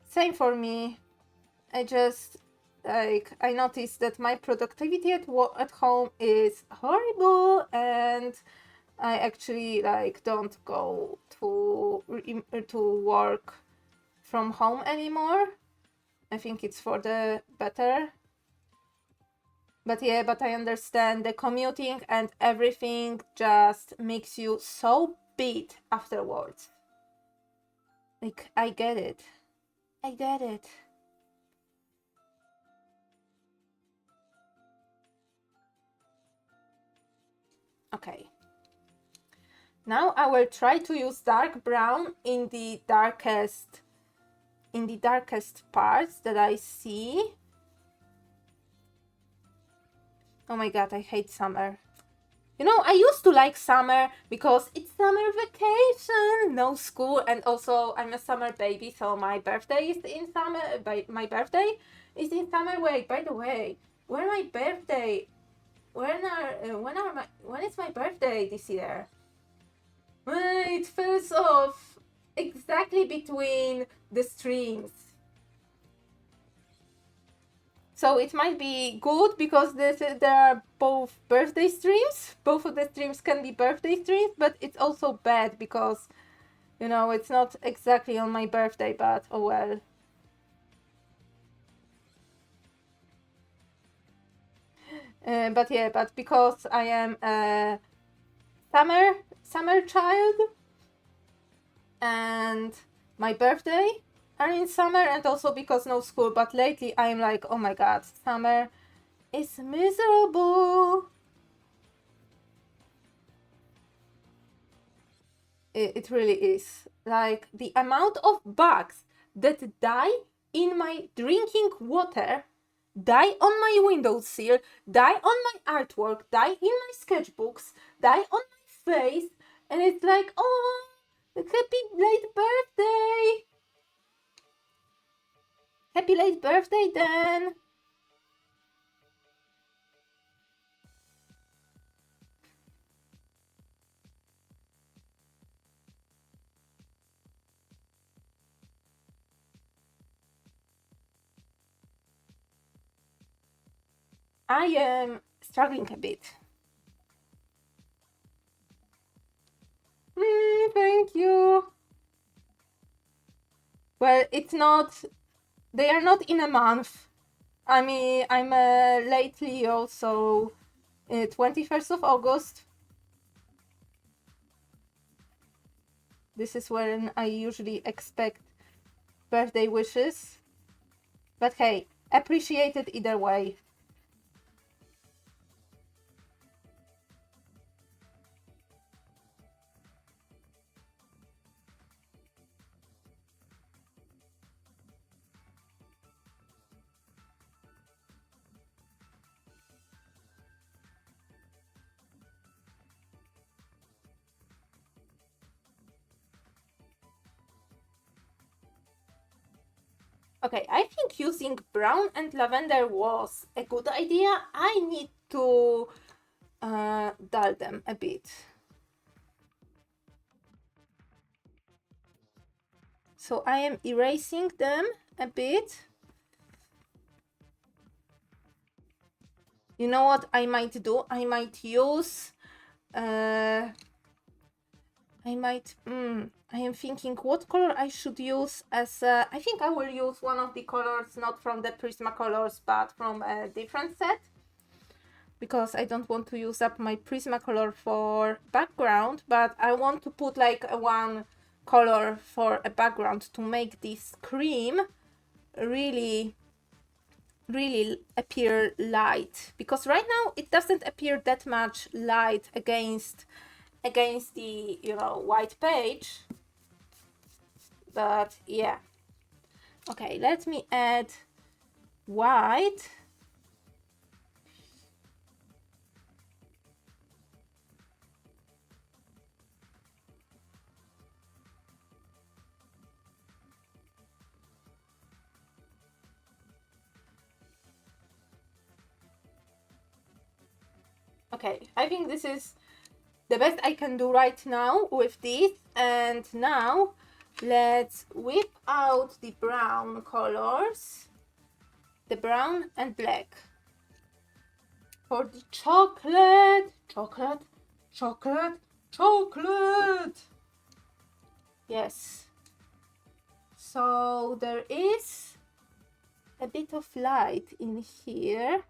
Same for me. I just I noticed that my productivity at home is horrible, and I actually don't go to work from home anymore. I think it's for the better. But yeah, but I understand the commuting and everything just makes you so beat afterwards. Like, I get it. Okay. Now I will try to use dark brown in the darkest parts that I see. Oh my god, I hate summer. You know, I used to like summer because it's summer vacation, no school, and also I'm a summer baby, so my birthday is in summer. My birthday is in summer. Wait, by the way, when my birthday? When is my birthday this year? It falls off exactly between the streams. So it might be good because there are both birthday streams. Both of the streams can be birthday streams, but it's also bad because, you know, it's not exactly on my birthday, but oh well. But because I am a summer child and my birthday are in summer, and also because no school, but lately I'm like, oh my god, summer is miserable. It really is. Like, the amount of bugs that die in my drinking water, die on my windowsill, die on my artwork, die in my sketchbooks, die on my face, and it's like, oh, happy late birthday! Happy late birthday, Dan! I am struggling a bit. Thank you. Well, it's not. They are not in a month. I mean, I'm late Leo, so 21st of August. This is when I usually expect birthday wishes. But hey, appreciate it either way. Okay, I think using brown and lavender was a good idea. I need to dull them a bit. So I am erasing them a bit. You know what I might do? I might use I am thinking what color I should use as I think I will use one of the colors not from the Prismacolors but from a different set, because I don't want to use up my Prismacolor for background, but I want to put like a one color for a background to make this cream really appear light, because right now it doesn't appear that much light against the, you know, white page. But yeah, okay, let me add white. Okay, I think this is the best I can do right now with this. And now let's whip out the brown colors, the brown and black. For the chocolate. Yes. So there is a bit of light in here.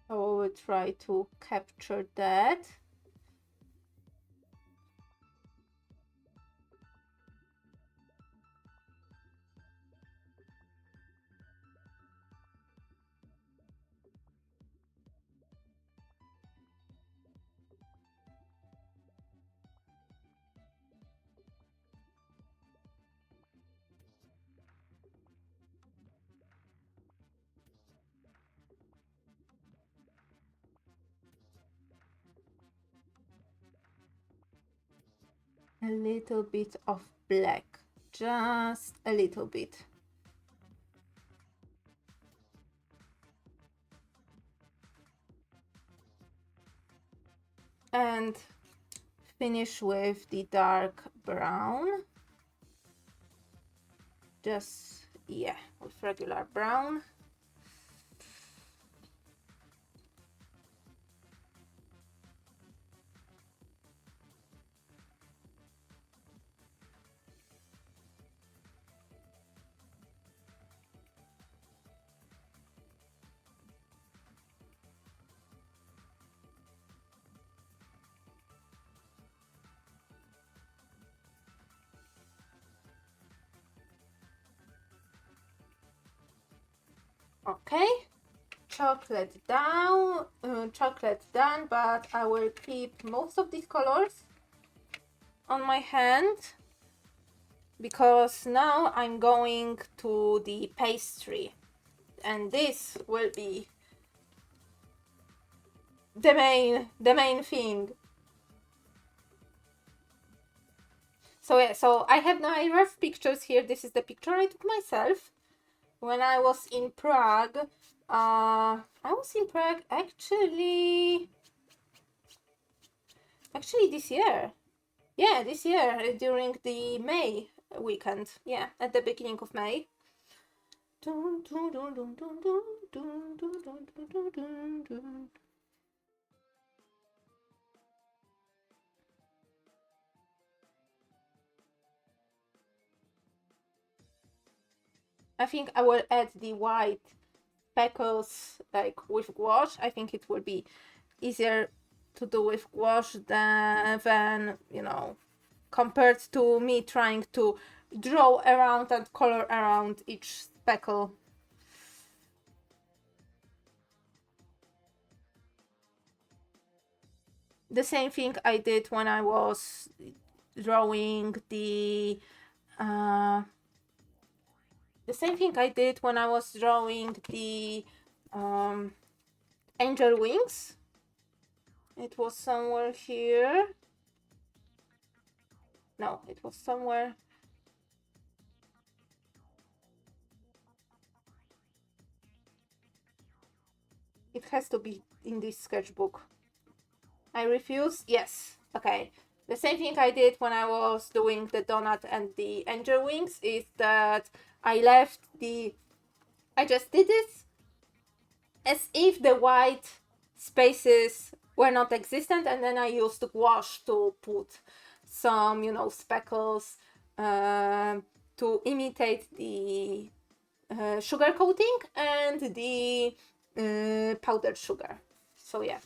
I will try to capture that. A little bit of black, just a little bit. And finish with the dark brown. Just, yeah, with regular brown. Okay, chocolate done, but I will keep most of these colors on my hand, because now I'm going to the pastry, and this will be the main thing. So yeah, so I have my rough pictures here. This is the picture I took myself when I was in Prague. I was in Prague actually this year. Yeah, this year during the May weekend. Yeah, at the beginning of May. I think I will add the white speckles like with gouache. I think it will be easier to do with gouache than you know, compared to me trying to draw around and color around each speckle. The same thing I did when I was drawing the same thing I did when I was drawing the angel wings. It was somewhere here. No, it was somewhere It has to be in this sketchbook. I refuse? Yes. Okay. The same thing I did when I was doing the donut and the angel wings is that I just did this as if the white spaces were not existent, and then I used gouache to put some, speckles to imitate the sugar coating and the powdered sugar. So yeah.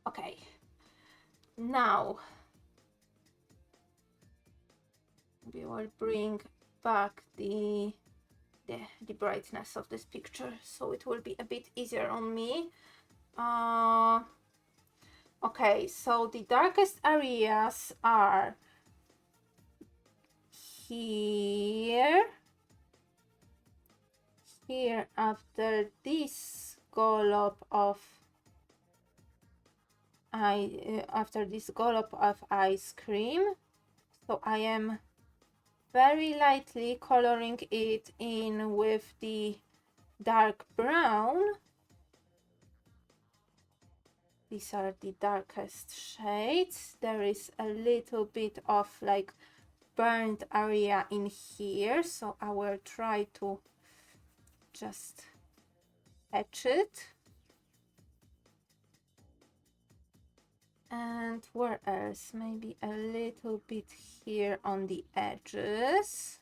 Okay. Now we will bring back the brightness of this picture, so it will be a bit easier on me. Okay, so the darkest areas are here, after this scallop of ice cream. So I am very lightly coloring it in with the dark brown. These are the darkest shades. There is a little bit of like burnt area in here, so I will try to just etch it. And where else? Maybe a little bit here on the edges.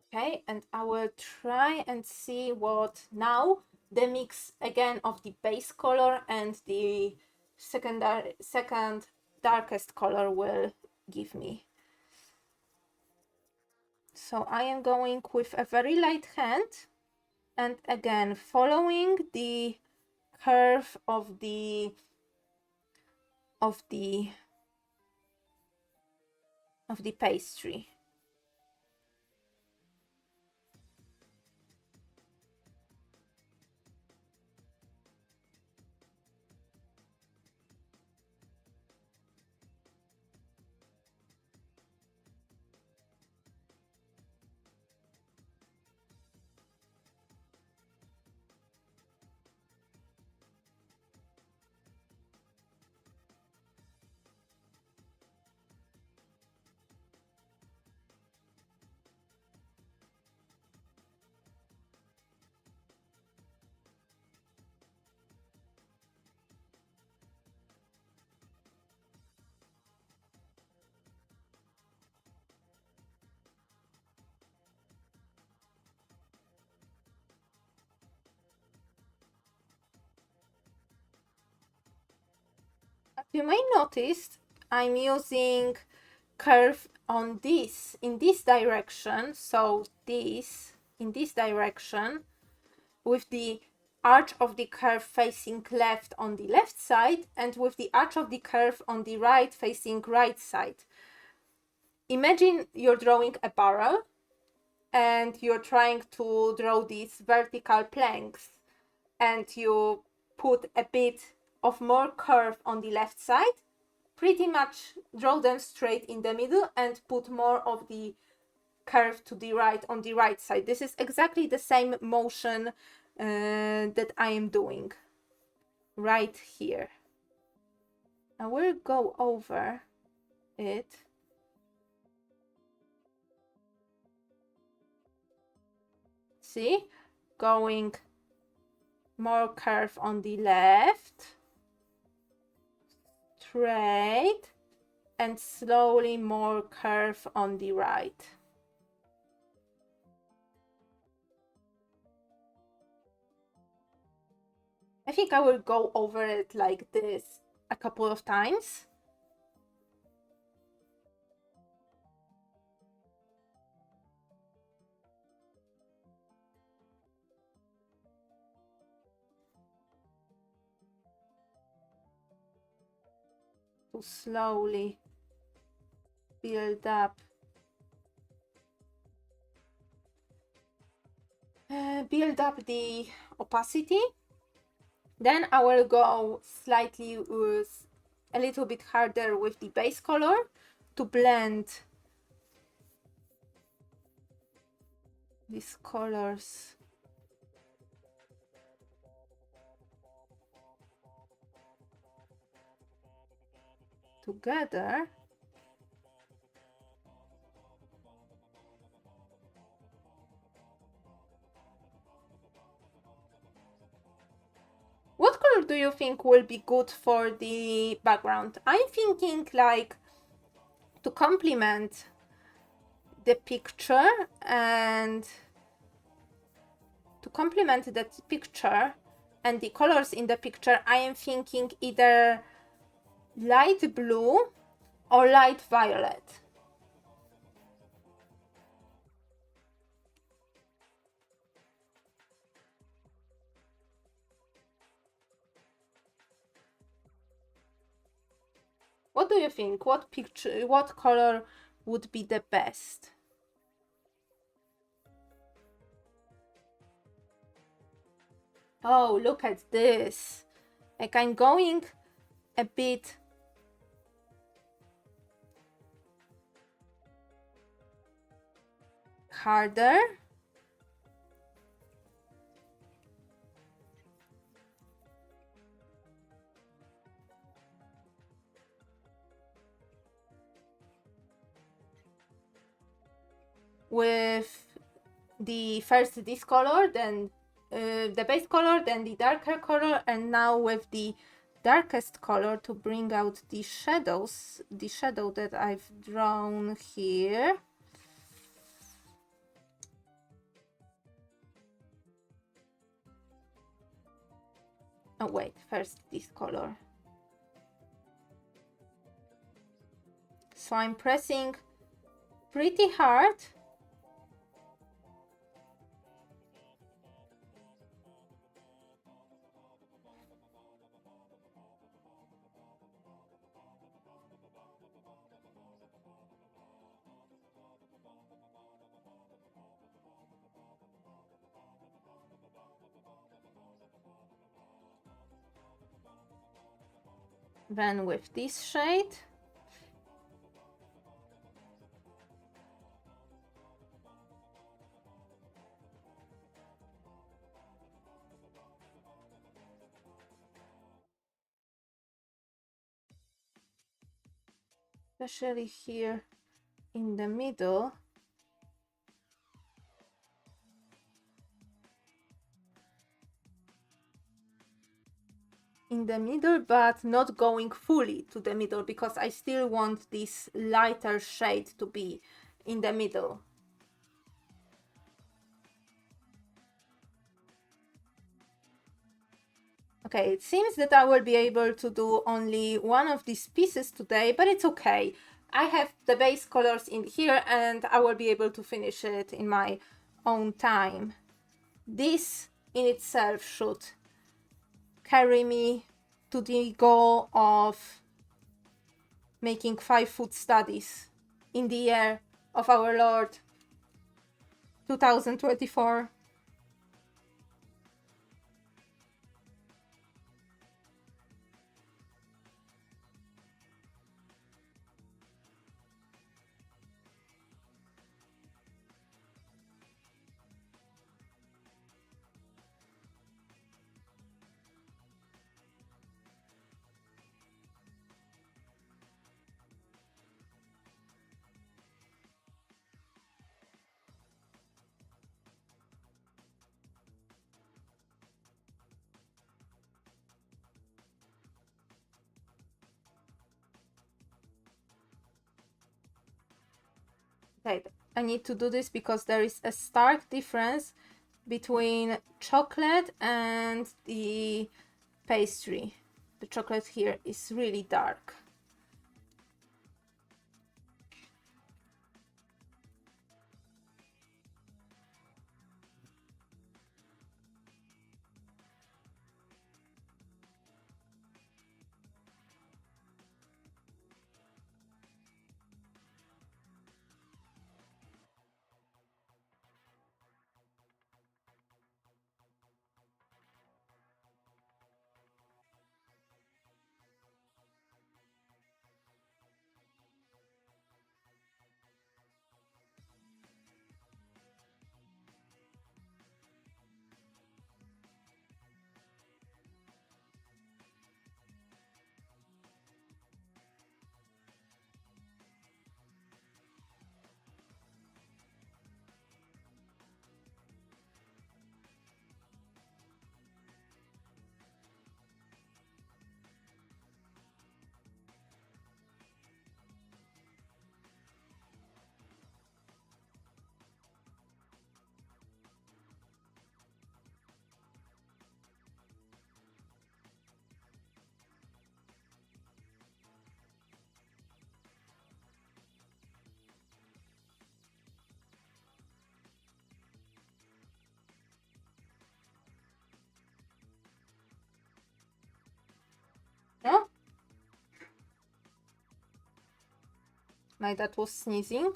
Okay, and I will try and see what now the mix again of the base color and the second darkest color will give me. So I am going with a very light hand, and again following the curve of the pastry. As you may notice, I'm using curve on this in this direction, so this in this direction, with the arch of the curve facing left on the left side and with the arch of the curve on the right facing right side. Imagine you're drawing a barrel and you're trying to draw these vertical planks, and you put a bit of more curve on the left side, pretty much draw them straight in the middle and put more of the curve to the right on the right side. This is exactly the same motion that I am doing right here. I will go over it. See, going more curve on the left, straight, and slowly more curve on the right. I think I will go over it like this a couple of times. To slowly build up the opacity. Then I will go slightly with a little bit harder with the base color to blend these colors together. What color do you think will be good for the background? I'm thinking like to complement the picture and the colors in the picture, I am thinking either light blue or light violet. What do you think? What color would be the best? Oh, look at this. Like I'm going a bit harder. With the first this color, then the base color, then the darker color, and now with the darkest color to bring out the shadows, the shadow that I've drawn here. Oh wait, first this color. So I'm pressing pretty hard. Then with this shade. Especially here in the middle. In the middle, but not going fully to the middle because I still want this lighter shade to be in the middle. Okay, it seems that I will be able to do only one of these pieces today, but it's okay. I have the base colors in here and I will be able to finish it in my own time. This in itself should carry me to the goal of making 5-foot studies in the year of our Lord 2024. Right, I need to do this because there is a stark difference between chocolate and the pastry, The chocolate here is really dark. Yeah? My dad was sneezing.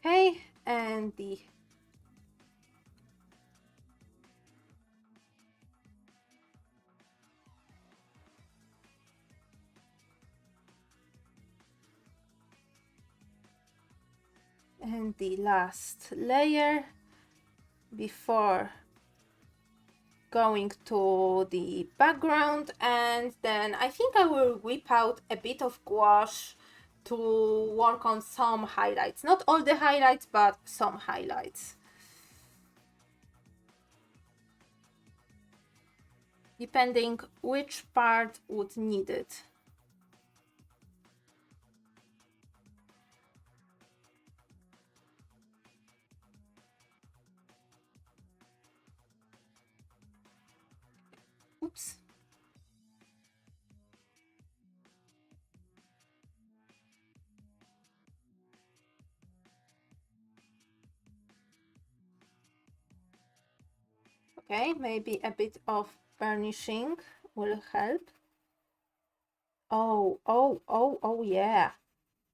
Okay, and the last layer before going to the background, and then I think I will whip out a bit of gouache to work on some highlights. Not all the highlights, but some highlights. Depending which part would need it. Oops. Okay, maybe a bit of burnishing will help. Oh yeah.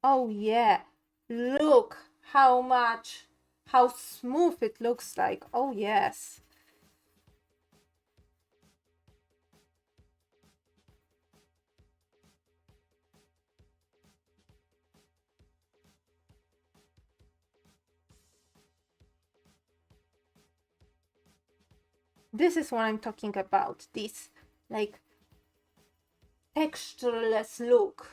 Oh yeah. Look how smooth it looks like. Oh yes. This is what I'm talking about. This like textureless look.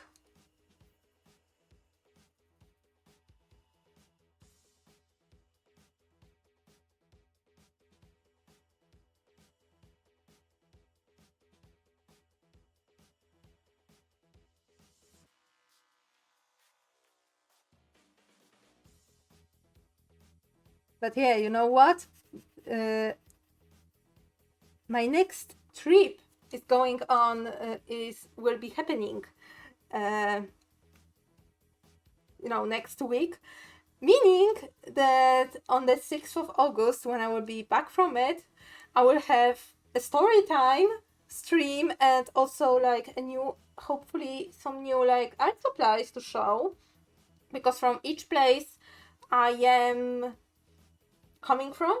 But yeah, you know what? My next trip is going on. Will be happening. Next week, meaning that on the 6th of August, when I will be back from it, I will have a story time stream and also like hopefully some new like art supplies to show, because from each place I am coming from,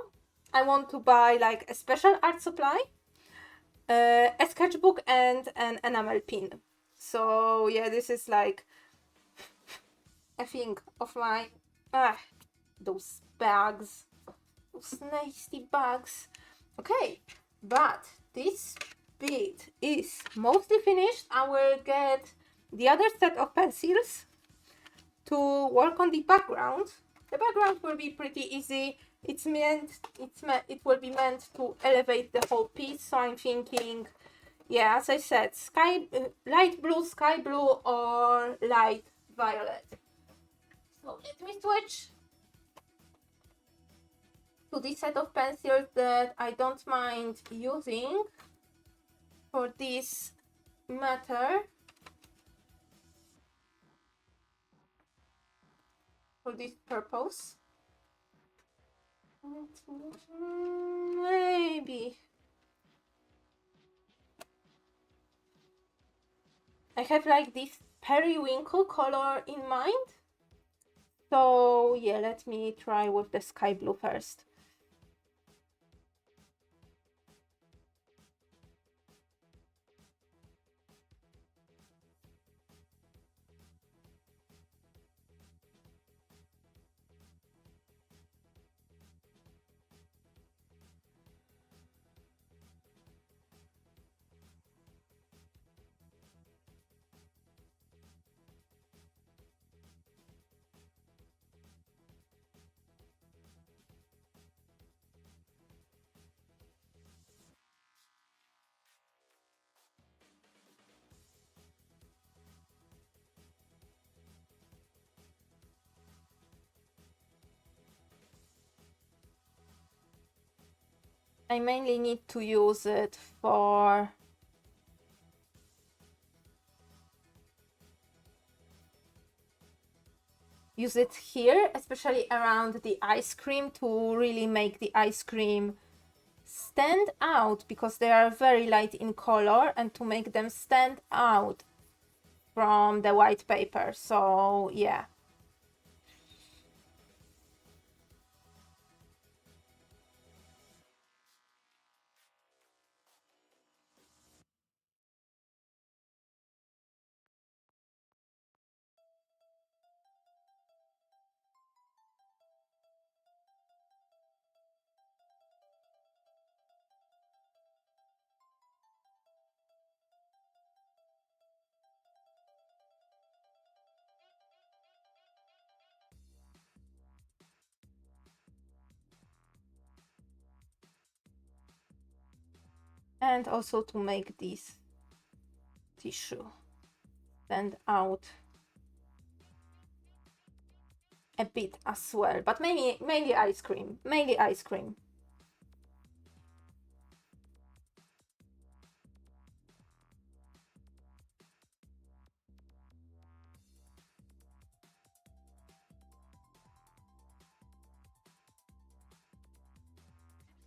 I want to buy like a special art supply, a sketchbook, and an enamel pin. So yeah, this is like a thing of my those bags, those nasty bags. Okay, but this bit is mostly finished. I will get the other set of pencils to work on the background. The background will be pretty easy. it will be meant to elevate the whole piece. So I'm thinking, yeah, as I said, light blue, sky blue, or light violet. So let me switch to this set of pencils that I don't mind using for this matter, for this purpose. Maybe I have like this periwinkle color in mind. So yeah, let me try with the sky blue first. I mainly need to use it for use it here, especially around the ice cream, to really make the ice cream stand out, because they are very light in color, and to make them stand out from the white paper. So yeah. And also to make this tissue stand out a bit as well, but mainly ice cream, mainly ice cream.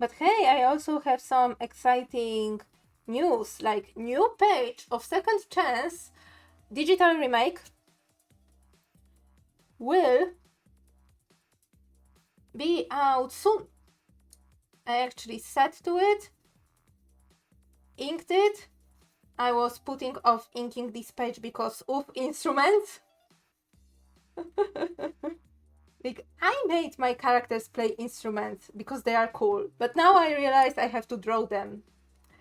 But hey, I also have some exciting news, like new page of Second Chance digital remake will be out soon. I actually set to it, inked it. I was putting off inking this page because of instruments. Like, I made my characters play instruments because they are cool, but now I realized I have to draw them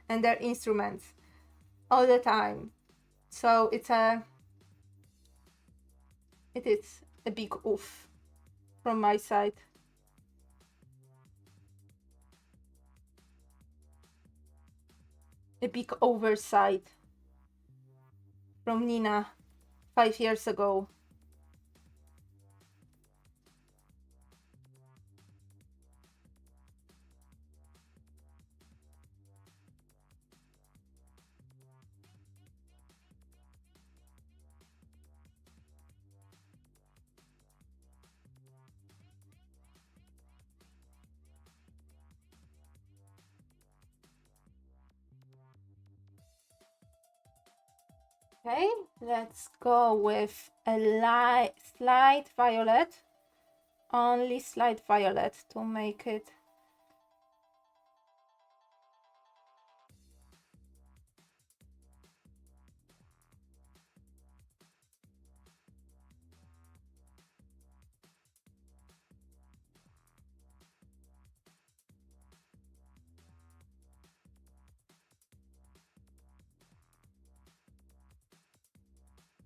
and their instruments all the time. So it is a big oof from my side. A big oversight from Nina 5 years ago. Okay, let's go with a slight violet. Only slight violet to make it.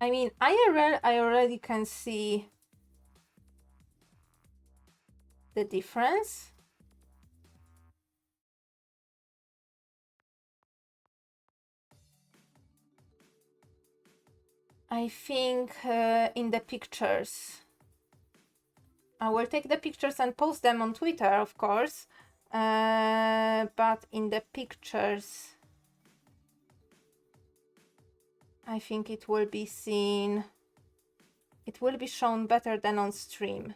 I mean, IRL, I already can see the difference. I think in the pictures. I will take the pictures and post them on Twitter, of course. But in the pictures, I think it will be seen. It will be shown better than on stream.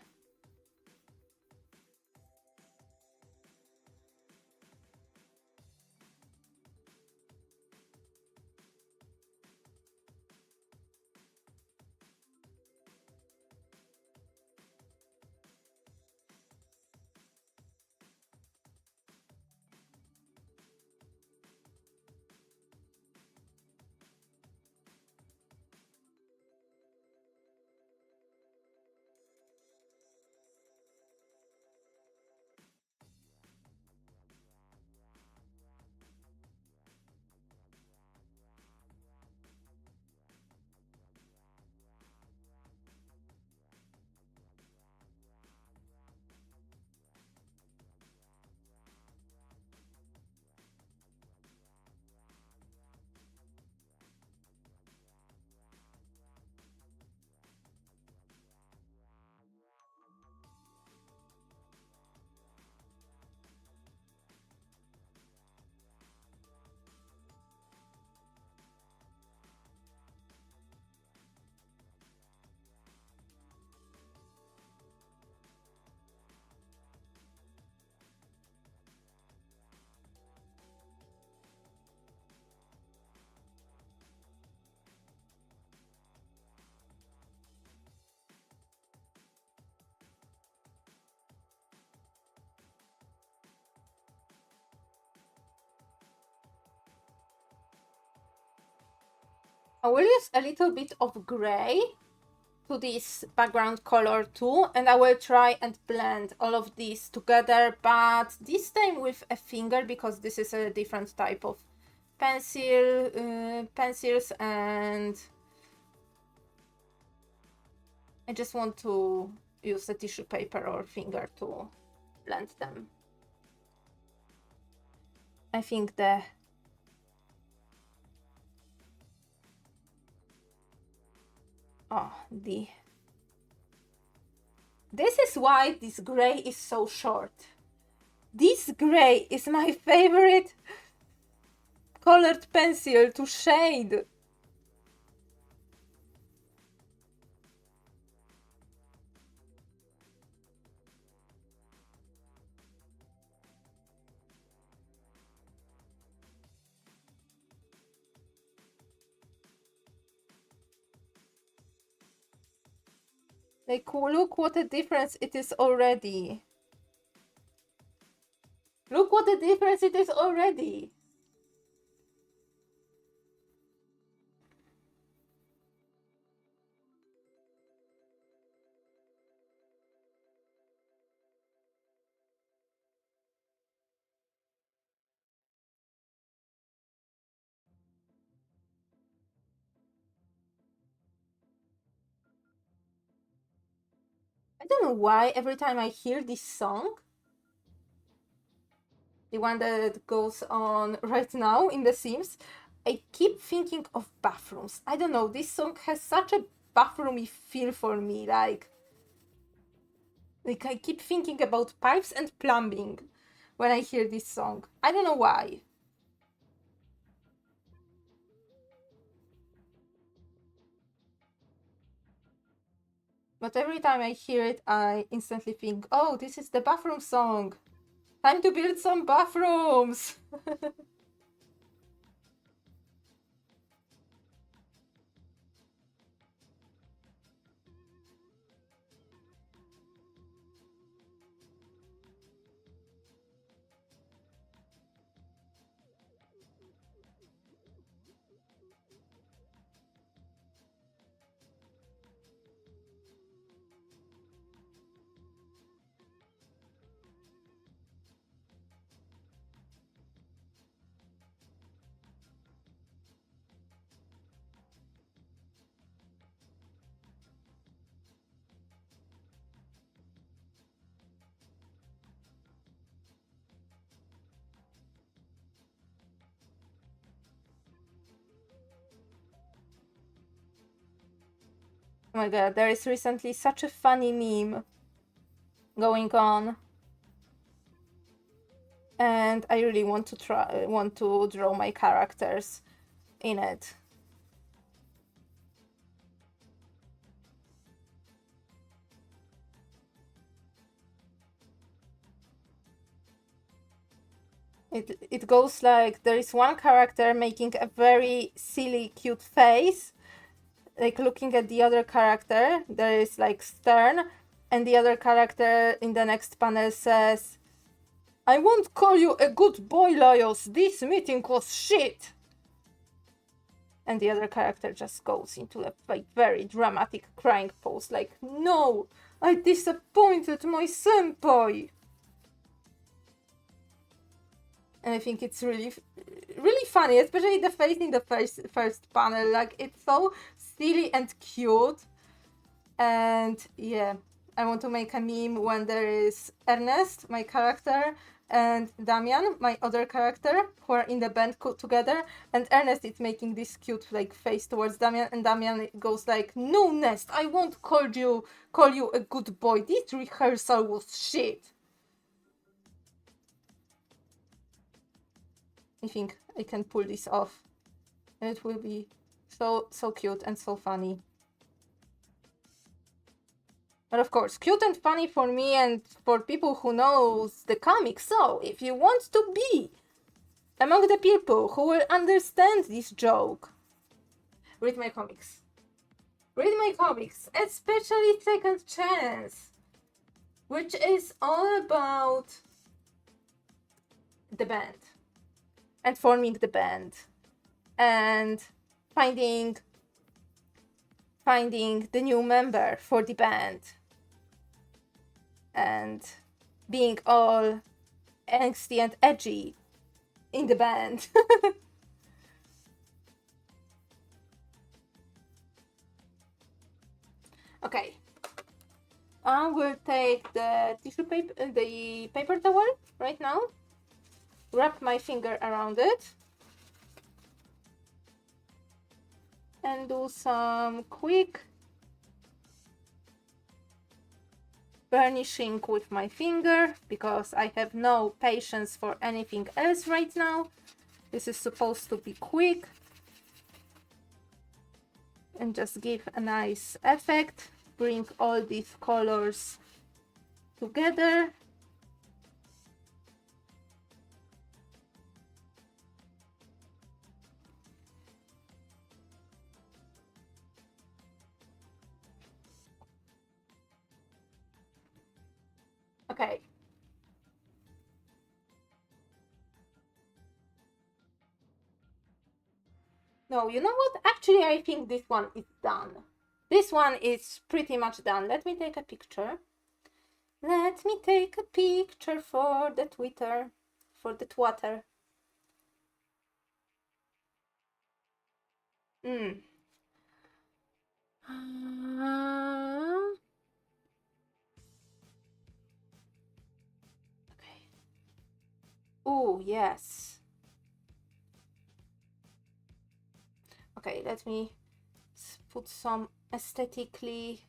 I will use a little bit of gray to this background color too, and I will try and blend all of these together, but this time with a finger because this is a different type of pencils, and I just want to use a tissue paper or finger to blend them. I think this is why this gray is so short. This gray is my favorite colored pencil to shade. Like, look what a difference it is already. Look what a difference it is already. I don't know why every time I hear this song, the one that goes on right now in The Sims, I keep thinking of bathrooms. I don't know, this song has such a bathroomy feel for me, like I keep thinking about pipes and plumbing when I hear this song. I don't know why. But every time I hear it, I instantly think, oh, this is the bathroom song. Time to build some bathrooms. Oh my god, there is recently such a funny meme going on. And I really want to draw my characters in it. It goes like there is one character making a very silly, cute face, like looking at the other character. There is like stern, and the other character in the next panel says, "I won't call you a good boy, Laios. This meeting was shit." And the other character just goes into a like very dramatic crying pose, like, "No, I disappointed my senpai." And I think it's really funny, especially the face in the first panel. Like, it's so silly and cute. And yeah, I want to make a meme when there is Ernest, my character, and Damian, my other character, who are in the band together. And Ernest is making this cute like face towards Damian, and Damian goes like, "No, Nest, I won't call you a good boy. This rehearsal was shit." I think I can pull this off. And it will be so cute and so funny. But of course, cute and funny for me and for people who knows the comics. So, if you want to be among the people who will understand this joke, read my comics. Read my comics, especially Second Chance, which is all about the band and forming the band and finding the new member for the band and being all angsty and edgy in the band. Okay, I will take the tissue paper, the paper towel right now, wrap my finger around it, and do some quick burnishing with my finger, because I have no patience for anything else right now. This is supposed to be quick and just give a nice effect, bring all these colors together. Okay. No, you know what? Actually, I think this one is done. This one is pretty much done. Let me take a picture. Let me take a picture for the Twitter, for the Twitter. Okay. Oh, yes. Okay, let me put some aesthetically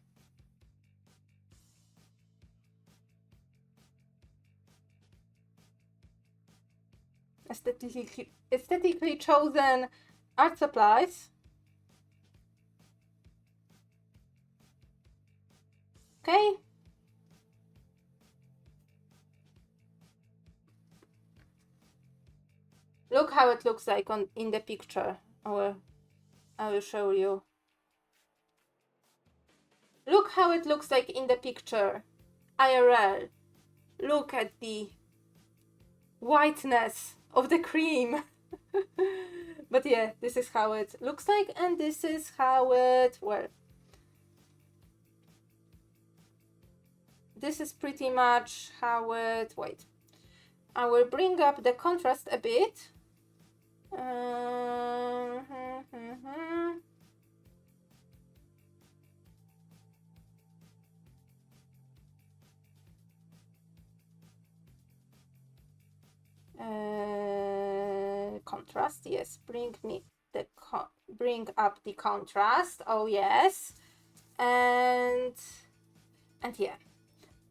chosen art supplies. Okay. Look how it looks like in the picture. I will show you. Look how it looks like in the picture. IRL. Look at the whiteness of the cream. But yeah, this is how it looks like, and this is how it, well, this is pretty much how it, wait, I will bring up the contrast a bit. Contrast, yes, bring up the contrast. Oh yes, and yeah,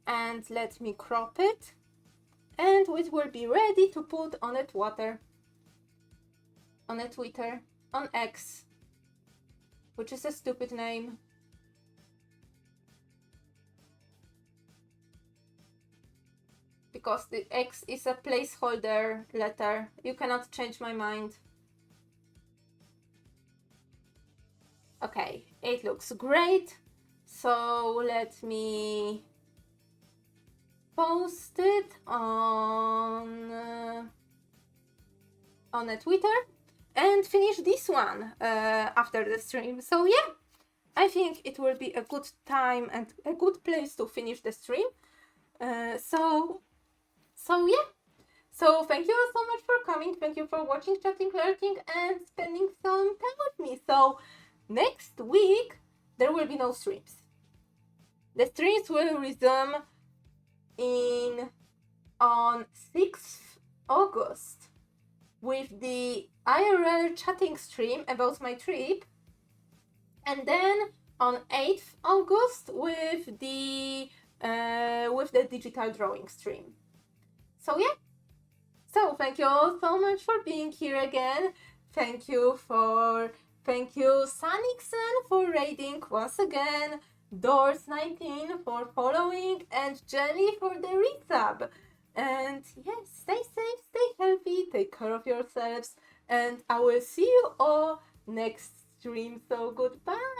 and let me crop it, and it will be ready to put on a Twitter, on X, which is a stupid name. Because the X is a placeholder letter. You cannot change my mind. Okay, it looks great. So let me post it on a Twitter and finish this one after the stream. So yeah, I think it will be a good time and a good place to finish the stream. So yeah. So thank you so much for coming. Thank you for watching, chatting, lurking, and spending some time with me. So next week there will be no streams. The streams will resume on 6th August with the IRL chatting stream about my trip, and then on 8th August with the digital drawing stream. So yeah. So thank you all so much for being here again. Thank you Sanixon for raiding once again, Doors19 for following, and Jenny for the resub. And yes, stay safe, stay healthy, take care of yourselves, and I will see you all next stream. So goodbye.